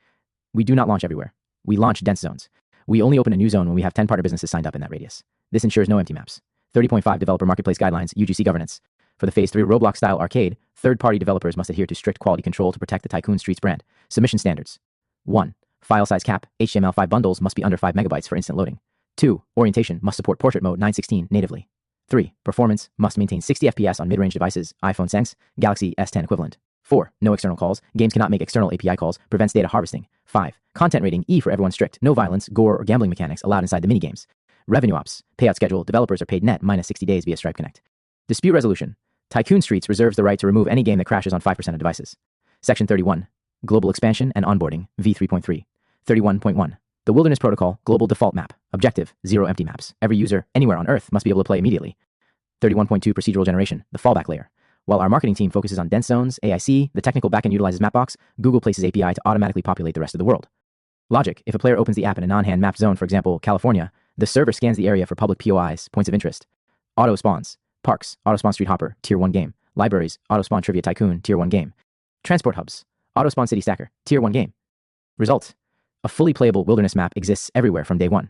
We do not launch everywhere. We launch dense zones. We only open a new zone when we have 10 partner businesses signed up in that radius. This ensures no empty maps. 30.5 Developer Marketplace Guidelines, UGC Governance. For the Phase 3 Roblox-style arcade, third-party developers must adhere to strict quality control to protect the Tycoon Streets brand. Submission standards. 1. File size cap, HTML5 bundles must be under 5 megabytes for instant loading. 2. Orientation must support portrait mode 916 natively. 3. Performance must maintain 60 FPS on mid-range devices, iPhone Sense, Galaxy S10 equivalent. 4. No external calls. Games cannot make external API calls. Prevents data harvesting. 5. Content rating E for everyone strict. No violence, gore, or gambling mechanics allowed inside the minigames. Revenue ops. Payout schedule. Developers are paid net minus 60 days via Stripe Connect. Dispute resolution. Tycoon Streets reserves the right to remove any game that crashes on 5% of devices. Section 31. Global expansion and onboarding. V3.3. 31.1. The Wilderness Protocol, global default map. Objective, 0 empty maps. Every user, anywhere on Earth, must be able to play immediately. 31.2 Procedural generation, the fallback layer. While our marketing team focuses on dense zones, AIC, the technical backend utilizes Mapbox, Google places API to automatically populate the rest of the world. Logic, if a player opens the app in a non-hand mapped zone, for example, California, the server scans the area for public POIs, points of interest. Auto spawns. Parks, auto spawn Street Hopper, tier 1 game. Libraries, auto spawn Trivia Tycoon, tier 1 game. Transport hubs, auto spawn City Stacker, tier 1 game. Results. A fully playable wilderness map exists everywhere from day one.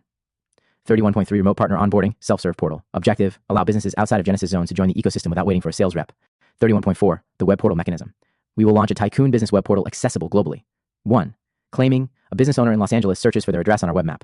31.3 Remote partner onboarding, self-serve portal. Objective, allow businesses outside of Genesis zones to join the ecosystem without waiting for a sales rep. 31.4 The web portal mechanism. We will launch a Tycoon business web portal accessible globally. 1. Claiming, a business owner in Los Angeles searches for their address on our web map.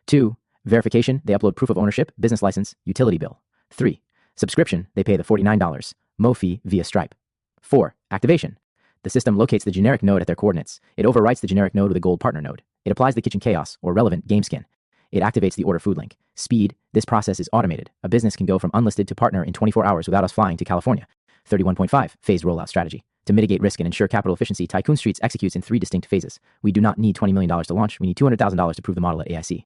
2. Verification, they upload proof of ownership, business license, utility bill. 3. Subscription, they pay the $49 MO fee via Stripe. 4. Activation. The system locates the generic node at their coordinates. It overwrites the generic node with a gold partner node. It applies the kitchen chaos, or relevant game skin. It activates the order food link. Speed, this process is automated. A business can go from unlisted to partner in 24 hours without us flying to California. 31.5 Phased rollout strategy. To mitigate risk and ensure capital efficiency, Tycoon Streets executes in 3 distinct phases. We do not need $20 million to launch. We need $200,000 to prove the model at AIC.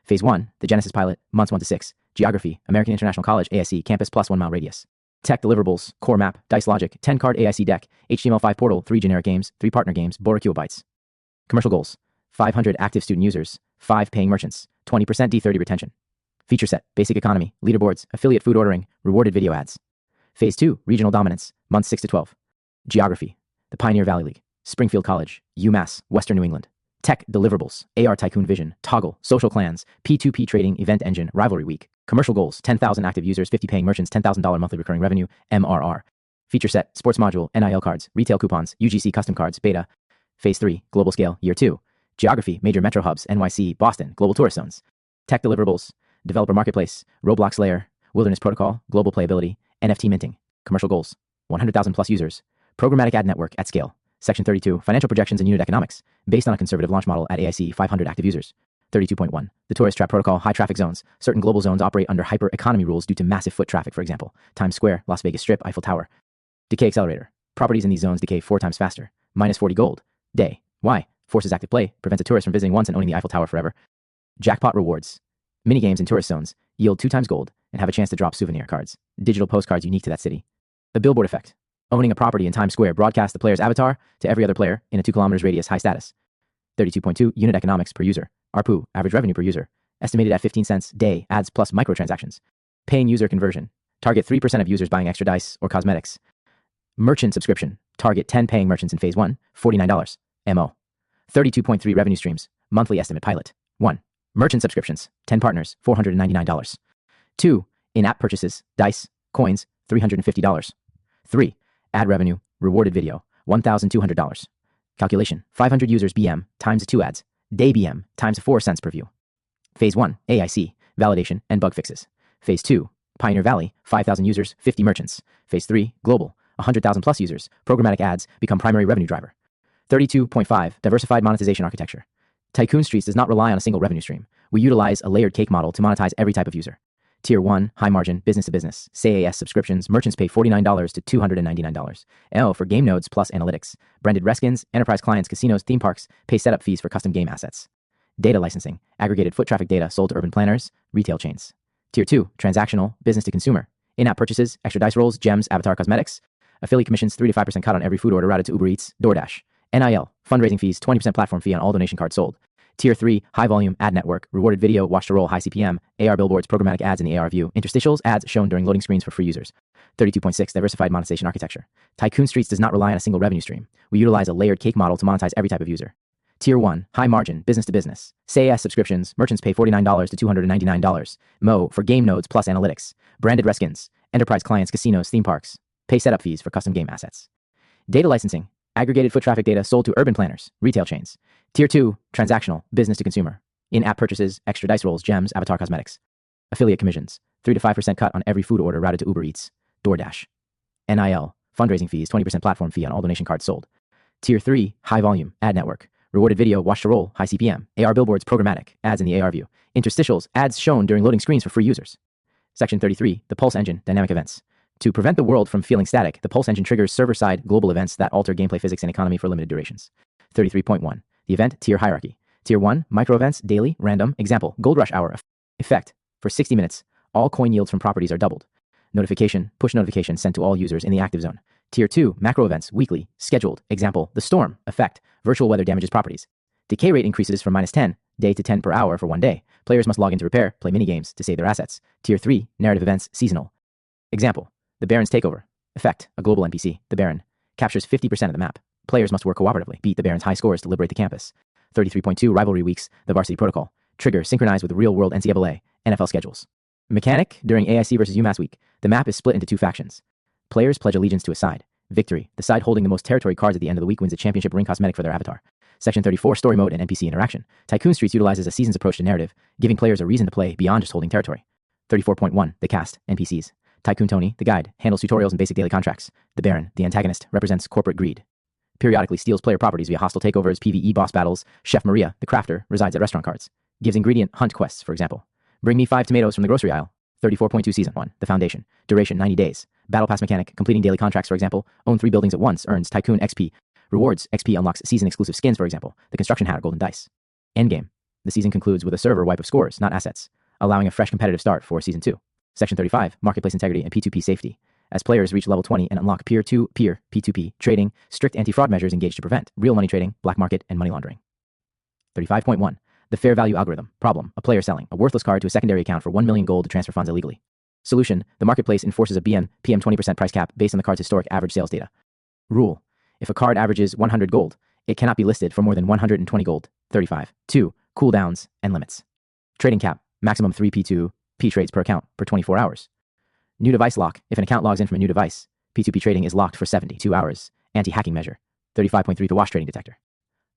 Phase 1, the Genesis pilot, months 1 to 6. Geography, American International College, AIC, campus plus 1 mile radius. Tech deliverables, core map, dice logic, 10 card AIC deck, HTML5 portal, 3 generic games, 3 partner games, Bora kilobytes. Commercial goals, 500 active student users, 5 paying merchants, 20% D30 retention. Feature set, basic economy, leaderboards, affiliate food ordering, rewarded video ads. Phase 2, regional dominance, months 6 to 12. Geography, the Pioneer Valley League, Springfield College, UMass, Western New England. Tech deliverables, AR Tycoon Vision, Toggle, social clans, P2P trading, event engine, rivalry week. Commercial goals, 10,000 active users, 50 paying merchants, $10,000 monthly recurring revenue, MRR. Feature set, sports module, NIL cards, retail coupons, UGC custom cards, beta. Phase 3, global scale, year 2. Geography, major metro hubs, NYC, Boston, global tourist zones. Tech deliverables, developer marketplace, Roblox layer, Wilderness Protocol, global playability, NFT minting. Commercial goals, 100,000 plus users. Programmatic ad network at scale. Section 32, financial projections and unit economics, based on a conservative launch model at AIC, 500 active users. 32.1, the tourist trap protocol, high traffic zones. Certain global zones operate under hyper economy rules due to massive foot traffic, for example, Times Square, Las Vegas Strip, Eiffel Tower. Decay accelerator. Properties in these zones decay 4 times faster. Minus 40 gold. Day. Why? Forces active play, prevents a tourist from visiting once and owning the Eiffel Tower forever. Jackpot rewards. Minigames in tourist zones yield 2 times gold and have a chance to drop souvenir cards. Digital postcards unique to that city. The billboard effect. Owning a property in Times Square broadcasts the player's avatar to every other player in a 2 kilometers radius, high status. 32.2 unit economics per user. ARPU, average revenue per user. Estimated at 15 cents day, ads plus microtransactions. Paying user conversion. Target 3% of users buying extra dice or cosmetics. Merchant subscription. Target 10 paying merchants in phase 1, $49. MO. 32.3 revenue streams. Monthly estimate pilot. 1. Merchant subscriptions. 10 partners, $499. 2. In-app purchases. Dice, coins, $350. 3. Ad revenue, rewarded video, $1,200. Calculation, 500 users BM times 2 ads, day BM times 4 cents per view. Phase 1, AIC, validation and bug fixes. Phase 2, Pioneer Valley, 5,000 users, 50 merchants. Phase 3, global, 100,000 plus users, programmatic ads become primary revenue driver. 32.5, diversified monetization architecture. Tycoon Streets does not rely on a single revenue stream. We utilize a layered cake model to monetize every type of user. Tier 1, high margin, business to business, SaaS subscriptions, merchants pay $49 to $299. L for game nodes plus analytics. Branded reskins, enterprise clients, casinos, theme parks pay setup fees for custom game assets. Data licensing, aggregated foot traffic data sold to urban planners, retail chains. Tier 2, transactional, business to consumer. In-app purchases, extra dice rolls, gems, avatar cosmetics. Affiliate commissions, 3 to 5% cut on every food order routed to Uber Eats, DoorDash. NIL, fundraising fees, 20% platform fee on all donation cards sold. Tier 3, high volume, ad network, rewarded video, watch to roll, high CPM, AR billboards, programmatic ads in the AR view, interstitials, ads shown during loading screens for free users. 32.6, diversified monetization architecture. Tycoon Streets does not rely on a single revenue stream. We utilize a layered cake model to monetize every type of user. Tier 1, high margin, business to business. SaaS subscriptions, merchants pay $49 to $299. Mo for game nodes plus analytics. Branded reskins, enterprise clients, casinos, theme parks pay setup fees for custom game assets. Data licensing, aggregated foot traffic data sold to urban planners, retail chains. Tier 2, transactional, business to consumer. In-app purchases, extra dice rolls, gems, avatar cosmetics. Affiliate commissions, 3 to 5% cut on every food order routed to Uber Eats, DoorDash. NIL, fundraising fees, 20% platform fee on all donation cards sold. Tier 3, high volume, ad network. Rewarded video, watch to roll, high CPM. AR billboards, programmatic, ads in the AR view. Interstitials, ads shown during loading screens for free users. Section 33, the Pulse Engine, dynamic events. To prevent the world from feeling static, the Pulse Engine triggers server-side global events that alter gameplay physics and economy for limited durations. 33.1, the event tier hierarchy. Tier 1, micro events, daily, random. Example, Gold Rush Hour effect. For 60 minutes, all coin yields from properties are doubled. Notification, push notification sent to all users in the active zone. Tier 2, macro events, weekly, scheduled. Example, the storm effect. Virtual weather damages properties. Decay rate increases from -10 day to 10 per hour for 1 day. Players must log in to repair, play minigames to save their assets. Tier 3, narrative events, seasonal. Example, the Baron's takeover effect. A global NPC, the Baron, captures 50% of the map. Players must work cooperatively, beat the Baron's high scores to liberate the campus. 33.2, rivalry weeks, the Varsity Protocol. Trigger, synchronize with real-world NCAA, NFL schedules. Mechanic, during AIC versus UMass week, the map is split into 2 factions. Players pledge allegiance to a side. Victory, the side holding the most territory cards at the end of the week wins a championship ring cosmetic for their avatar. Section 34, story mode and NPC interaction. Tycoon Streets utilizes a season's approach to narrative, giving players a reason to play beyond just holding territory. 34.1, the cast, NPCs. Tycoon Tony, the guide, handles tutorials and basic daily contracts. The Baron, the antagonist, represents corporate greed. Periodically steals player properties via hostile takeovers, PvE boss battles. Chef Maria, the crafter, resides at restaurant cards. Gives ingredient hunt quests, for example. Bring me 5 tomatoes from the grocery aisle. 34.2 Season 1, the Foundation. Duration 90 days. Battle Pass mechanic, completing daily contracts, for example. Own 3 buildings at once, earns Tycoon XP. Rewards, XP unlocks season exclusive skins, for example. The construction hat or golden dice. Endgame. The season concludes with a server wipe of scores, not assets, allowing a fresh competitive start for Season 2. Section 35, marketplace integrity and P2P safety. As players reach level 20 and unlock peer-to-peer P2P trading, strict anti-fraud measures engaged to prevent real money trading, black market, and money laundering. 35.1, the fair value algorithm. Problem, a player selling a worthless card to a secondary account for 1 million gold to transfer funds illegally. Solution, the marketplace enforces a PM 20% price cap based on the card's historic average sales data. Rule, if a card averages 100 gold, it cannot be listed for more than 120 gold. 35. 2. Cooldowns and limits. Trading cap, maximum 3 P2P trades per account per 24 hours. New device lock, if an account logs in from a new device, P2P trading is locked for 72 hours. Anti-hacking measure. 35.3, the wash trading detector.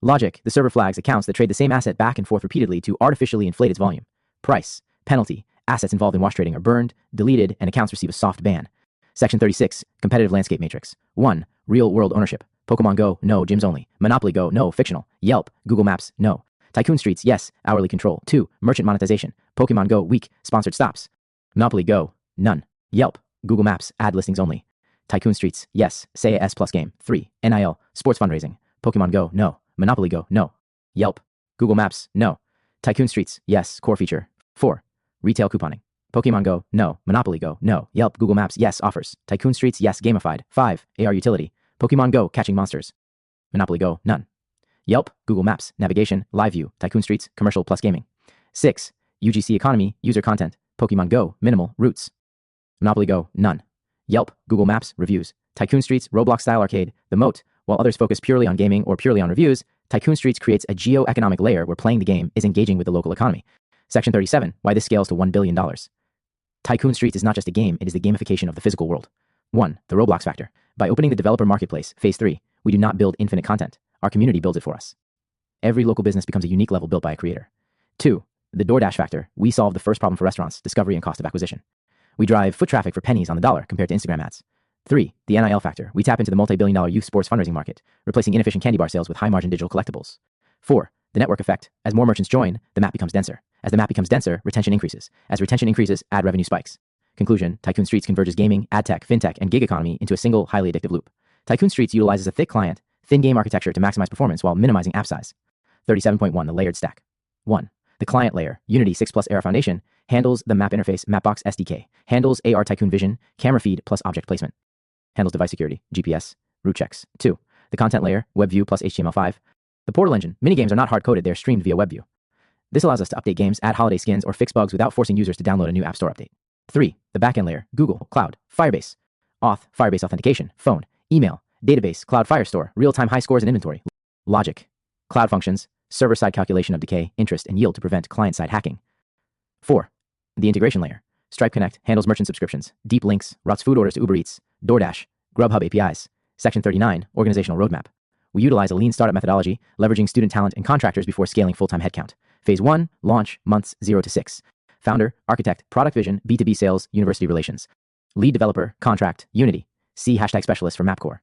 Logic, the server flags accounts that trade the same asset back and forth repeatedly to artificially inflate its volume. Price, penalty, assets involved in wash trading are burned, deleted, and accounts receive a soft ban. Section 36, competitive landscape matrix. 1. Real world ownership. Pokemon Go, no, gyms only. Monopoly Go, no, fictional. Yelp, Google Maps, no. Tycoon Streets, yes, hourly control. 2. Merchant monetization. Pokemon Go, weak, sponsored stops. Monopoly Go, none. Yelp, Google Maps, ad listings only. Tycoon Streets, yes, say a S plus game. 3. NIL, sports fundraising. Pokemon Go, no. Monopoly Go, no. Yelp, Google Maps, no. Tycoon Streets, yes, core feature. 4. Retail couponing. Pokemon Go, no. Monopoly Go, no. Yelp, Google Maps, yes, offers. Tycoon Streets, yes, gamified. 5. AR utility. Pokemon Go, catching monsters. Monopoly Go, none. Yelp, Google Maps, navigation, live view. Tycoon Streets, commercial plus gaming. 6. UGC economy, user content. Pokemon Go, minimal, roots. Monopoly Go, none. Yelp, Google Maps, reviews. Tycoon Streets, Roblox-style arcade, the moat. While others focus purely on gaming or purely on reviews, Tycoon Streets creates a geo-economic layer where playing the game is engaging with the local economy. Section 37, why this scales to $1 billion. Tycoon Streets is not just a game, it is the gamification of the physical world. 1. The Roblox factor. By opening the developer marketplace, Phase 3, we do not build infinite content. Our community builds it for us. Every local business becomes a unique level built by a creator. 2. The DoorDash factor. We solve the first problem for restaurants, discovery and cost of acquisition. We drive foot traffic for pennies on the dollar compared to Instagram ads. 3. The NIL factor. We tap into the multi-billion-dollar youth sports fundraising market, replacing inefficient candy bar sales with high-margin digital collectibles. 4. The network effect. As more merchants join, the map becomes denser. As the map becomes denser, retention increases. As retention increases, ad revenue spikes. Conclusion, Tycoon Streets converges gaming, ad tech, fintech, and gig economy into a single, highly addictive loop. Tycoon Streets utilizes a thick client, thin game architecture to maximize performance while minimizing app size. 37.1. The layered stack. 1. The client layer, Unity 6 plus Era Foundation, handles the map interface, Mapbox SDK, handles AR Tycoon Vision, camera feed plus object placement, handles device security, GPS, route checks. 2. The content layer, WebView plus HTML5. The portal engine, minigames are not hard-coded, they're streamed via WebView. This allows us to update games, add holiday skins, or fix bugs without forcing users to download a new App Store update. 3. The backend layer, Google, Cloud, Firebase, Auth, Firebase Authentication, Phone, Email, Database, Cloud Firestore, real-time high scores and inventory, Logic, Cloud Functions, server-side calculation of decay, interest, and yield to prevent client-side hacking. 4. The integration layer, Stripe Connect, handles merchant subscriptions, deep links, routes food orders to Uber Eats, DoorDash, Grubhub APIs. Section 39, organizational roadmap. We utilize a lean startup methodology, leveraging student talent and contractors before scaling full-time headcount. Phase 1, launch, months 0 to 6. Founder, architect, product vision, B2B sales, university relations. Lead developer, contract, Unity. See # specialist for MapCore.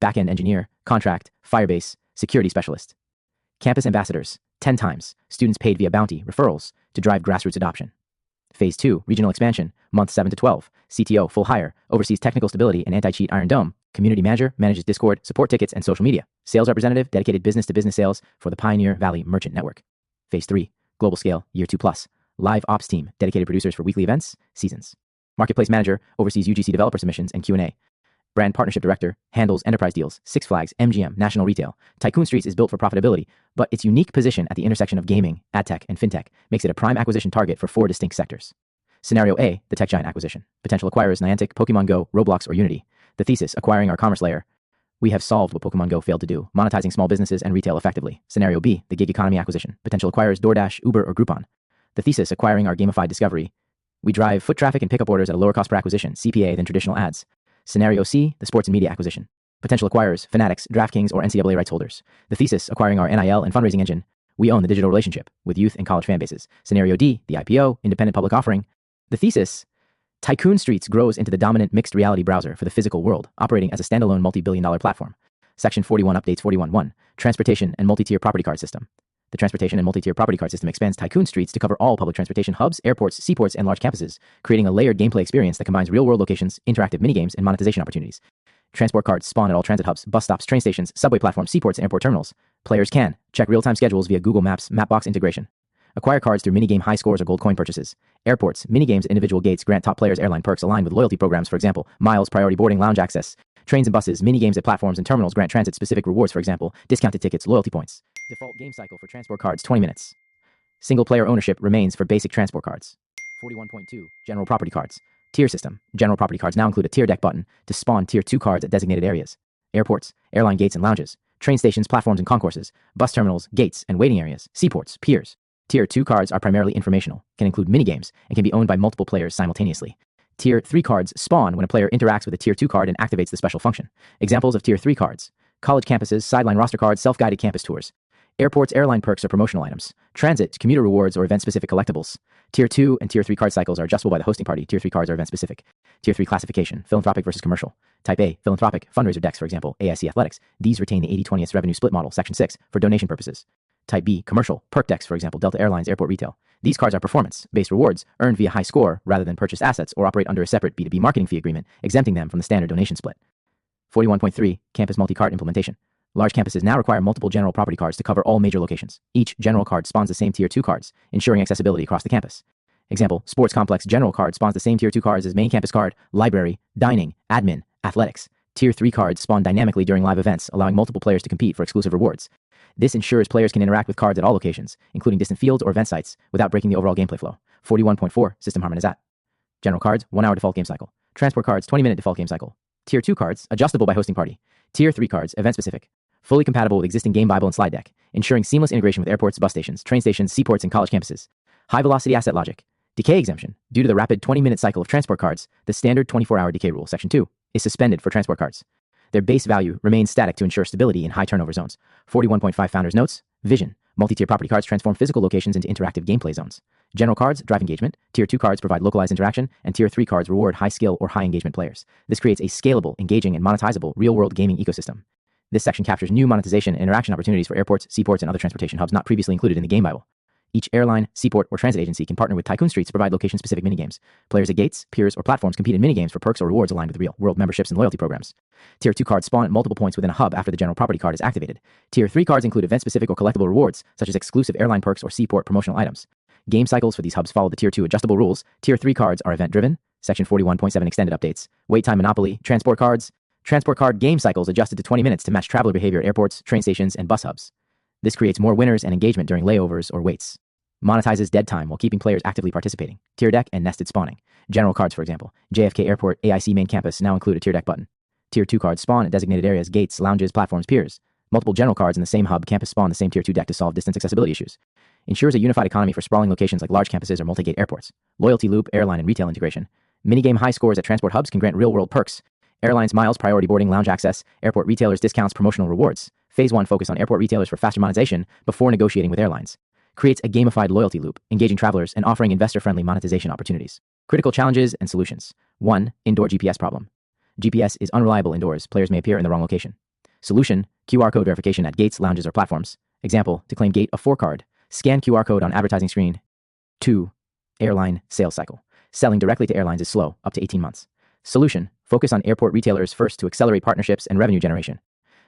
Backend engineer, contract, Firebase, security specialist. Campus ambassadors, 10 times. Students paid via bounty, referrals, to drive grassroots adoption. Phase 2, regional expansion, months 7 to 12. CTO, full hire, oversees technical stability and anti-cheat Iron Dome. Community manager, manages Discord, support tickets, and social media. Sales representative, dedicated business-to-business sales for the Pioneer Valley Merchant Network. Phase 3, global scale, year 2 plus. Live ops team, dedicated producers for weekly events, seasons. Marketplace manager, oversees UGC developer submissions and Q&A. Brand partnership director, handles enterprise deals, Six Flags, MGM, national retail. Tycoon Streets is built for profitability, but its unique position at the intersection of gaming, ad tech, and fintech makes it a prime acquisition target for 4 distinct sectors. Scenario A, the tech giant acquisition. Potential acquirers, Niantic, Pokemon Go, Roblox, or Unity. The thesis, acquiring our commerce layer. We have solved what Pokemon Go failed to do, monetizing small businesses and retail effectively. Scenario B, the gig economy acquisition. Potential acquirers, DoorDash, Uber, or Groupon. The thesis, acquiring our gamified discovery. We drive foot traffic and pickup orders at a lower cost per acquisition, CPA, than traditional ads. Scenario C, the sports and media acquisition. Potential acquirers, Fanatics, DraftKings, or NCAA rights holders. The thesis, acquiring our NIL and fundraising engine. We own the digital relationship with youth and college fan bases. Scenario D, the IPO, independent public offering. The thesis, Tycoon Streets grows into the dominant mixed reality browser for the physical world, operating as a standalone multi-billion-dollar platform. Section 41 updates 41.1, transportation and multi-tier property card system. The transportation and multi-tier property card system expands Tycoon Streets to cover all public transportation hubs, airports, seaports, and large campuses, creating a layered gameplay experience that combines real-world locations, interactive minigames, and monetization opportunities. Transport cards spawn at all transit hubs, bus stops, train stations, subway platforms, seaports, and airport terminals. Players can check real-time schedules via Google Maps, Mapbox integration. Acquire cards through minigame high scores or gold coin purchases. Airports, minigames, and individual gates grant top players airline perks aligned with loyalty programs, for example, miles, priority boarding, lounge access. Trains and buses, minigames at platforms and terminals grant transit-specific rewards, for example, discounted tickets, loyalty points. Default game cycle for transport cards, 20 minutes. Single-player ownership remains for basic transport cards. 41.2, general property cards. Tier system. General property cards now include a tier deck button to spawn tier 2 cards at designated areas. Airports, airline gates and lounges. Train stations, platforms and concourses. Bus terminals, gates, and waiting areas. Seaports, piers. Tier 2 cards are primarily informational, can include minigames, and can be owned by multiple players simultaneously. Tier 3 cards spawn when a player interacts with a Tier 2 card and activates the special function. Examples of Tier 3 cards: college campuses, sideline roster cards, self-guided campus tours. Airports, airline perks, or promotional items. Transit, commuter rewards, or event-specific collectibles. Tier 2 and Tier 3 card cycles are adjustable by the hosting party. Tier 3 cards are event-specific. Tier 3 classification, philanthropic versus commercial. Type A, philanthropic, fundraiser decks, for example, AIC Athletics. These retain the 80/20 revenue split model, Section 6, for donation purposes. Type B, commercial, perk decks, for example, Delta Airlines Airport Retail. These cards are performance-based rewards earned via high score rather than purchased assets or operate under a separate B2B marketing fee agreement, exempting them from the standard donation split. 41.3, campus multi-card implementation. Large campuses now require multiple general property cards to cover all major locations. Each general card spawns the same Tier 2 cards, ensuring accessibility across the campus. Example, sports complex general card spawns the same Tier 2 cards as main campus card, library, dining, admin, athletics. Tier 3 cards spawn dynamically during live events, allowing multiple players to compete for exclusive rewards. This ensures players can interact with cards at all locations, including distant fields or event sites, without breaking the overall gameplay flow. 41.4, system harmonization. General cards, 1-hour default game cycle. Transport cards, 20-minute default game cycle. Tier 2 cards, adjustable by hosting party. Tier 3 cards, event-specific. Fully compatible with existing game Bible and slide deck, ensuring seamless integration with airports, bus stations, train stations, seaports, and college campuses. High-velocity asset logic. Decay exemption. Due to the rapid 20-minute cycle of transport cards, the standard 24-hour decay rule, Section 2, is suspended for transport cards. Their base value remains static to ensure stability in high turnover zones. 41.5 Founders notes, vision. Multi-tier property cards transform physical locations into interactive gameplay zones. General cards drive engagement, Tier 2 cards provide localized interaction, and Tier 3 cards reward high skill or high engagement players. This creates a scalable, engaging, and monetizable real-world gaming ecosystem. This section captures new monetization and interaction opportunities for airports, seaports, and other transportation hubs not previously included in the Game Bible. Each airline, seaport, or transit agency can partner with Tycoon Streets to provide location-specific minigames. Players at gates, piers, or platforms compete in minigames for perks or rewards aligned with real-world memberships and loyalty programs. Tier 2 cards spawn at multiple points within a hub after the general property card is activated. Tier 3 cards include event-specific or collectible rewards, such as exclusive airline perks or seaport promotional items. Game cycles for these hubs follow the Tier 2 adjustable rules. Tier 3 cards are event-driven. Section 41.7 extended updates. Wait time monopoly. Transport cards. Transport card game cycles adjusted to 20 minutes to match traveler behavior at airports, train stations, and bus hubs. This creates more winners and engagement during layovers or waits. Monetizes dead time while keeping players actively participating. Tier deck and nested spawning. General cards, for example. JFK Airport AIC main campus now include a tier deck button. Tier 2 cards spawn at designated areas, gates, lounges, platforms, piers. Multiple general cards in the same hub campus spawn the same Tier 2 deck to solve distance accessibility issues. Ensures a unified economy for sprawling locations like large campuses or multi-gate airports. Loyalty loop, airline, and retail integration. Minigame high scores at transport hubs can grant real-world perks. Airlines miles, priority boarding, lounge access, airport retailers discounts, promotional rewards. Phase 1 focus on airport retailers for faster monetization before negotiating with airlines. Creates a gamified loyalty loop, engaging travelers and offering investor-friendly monetization opportunities. Critical challenges and solutions. 1. Indoor GPS problem. GPS is unreliable indoors. Players may appear in the wrong location. Solution. QR code verification at gates, lounges, or platforms. Example, to claim Gate a 4 card. Scan QR code on advertising screen. 2. Airline sales cycle. Selling directly to airlines is slow, up to 18 months. Solution. Focus on airport retailers first to accelerate partnerships and revenue generation.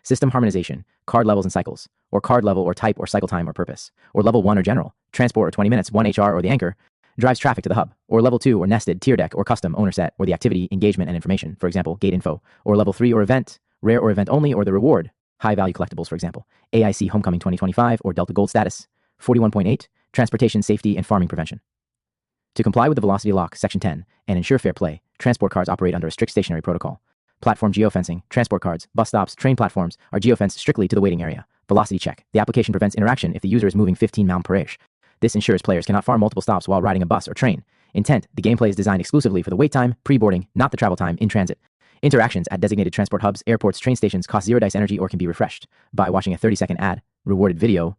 System harmonization, card levels and cycles, or card level or type or cycle time or purpose, or level 1 or general, transport or 20 minutes, 1 HR or the anchor, drives traffic to the hub, or level 2 or nested, tier deck or custom owner set, or the activity, engagement, and information, for example, gate info, or level 3 or event, rare or event only, or the reward, high value collectibles, for example, AIC Homecoming 2025 or Delta Gold status. 41.8, transportation safety and farming prevention. To comply with the velocity lock, section 10, and ensure fair play, transport cards operate under a strict stationary protocol. Platform geofencing, transport cards, bus stops, train platforms are geofenced strictly to the waiting area. Velocity check. The application prevents interaction if the user is moving 15 mph. This ensures players cannot farm multiple stops while riding a bus or train. Intent. The gameplay is designed exclusively for the wait time, pre-boarding, not the travel time in transit. Interactions at designated transport hubs, airports, train stations cost 0 dice energy or can be refreshed by watching a 30-second ad. Rewarded video.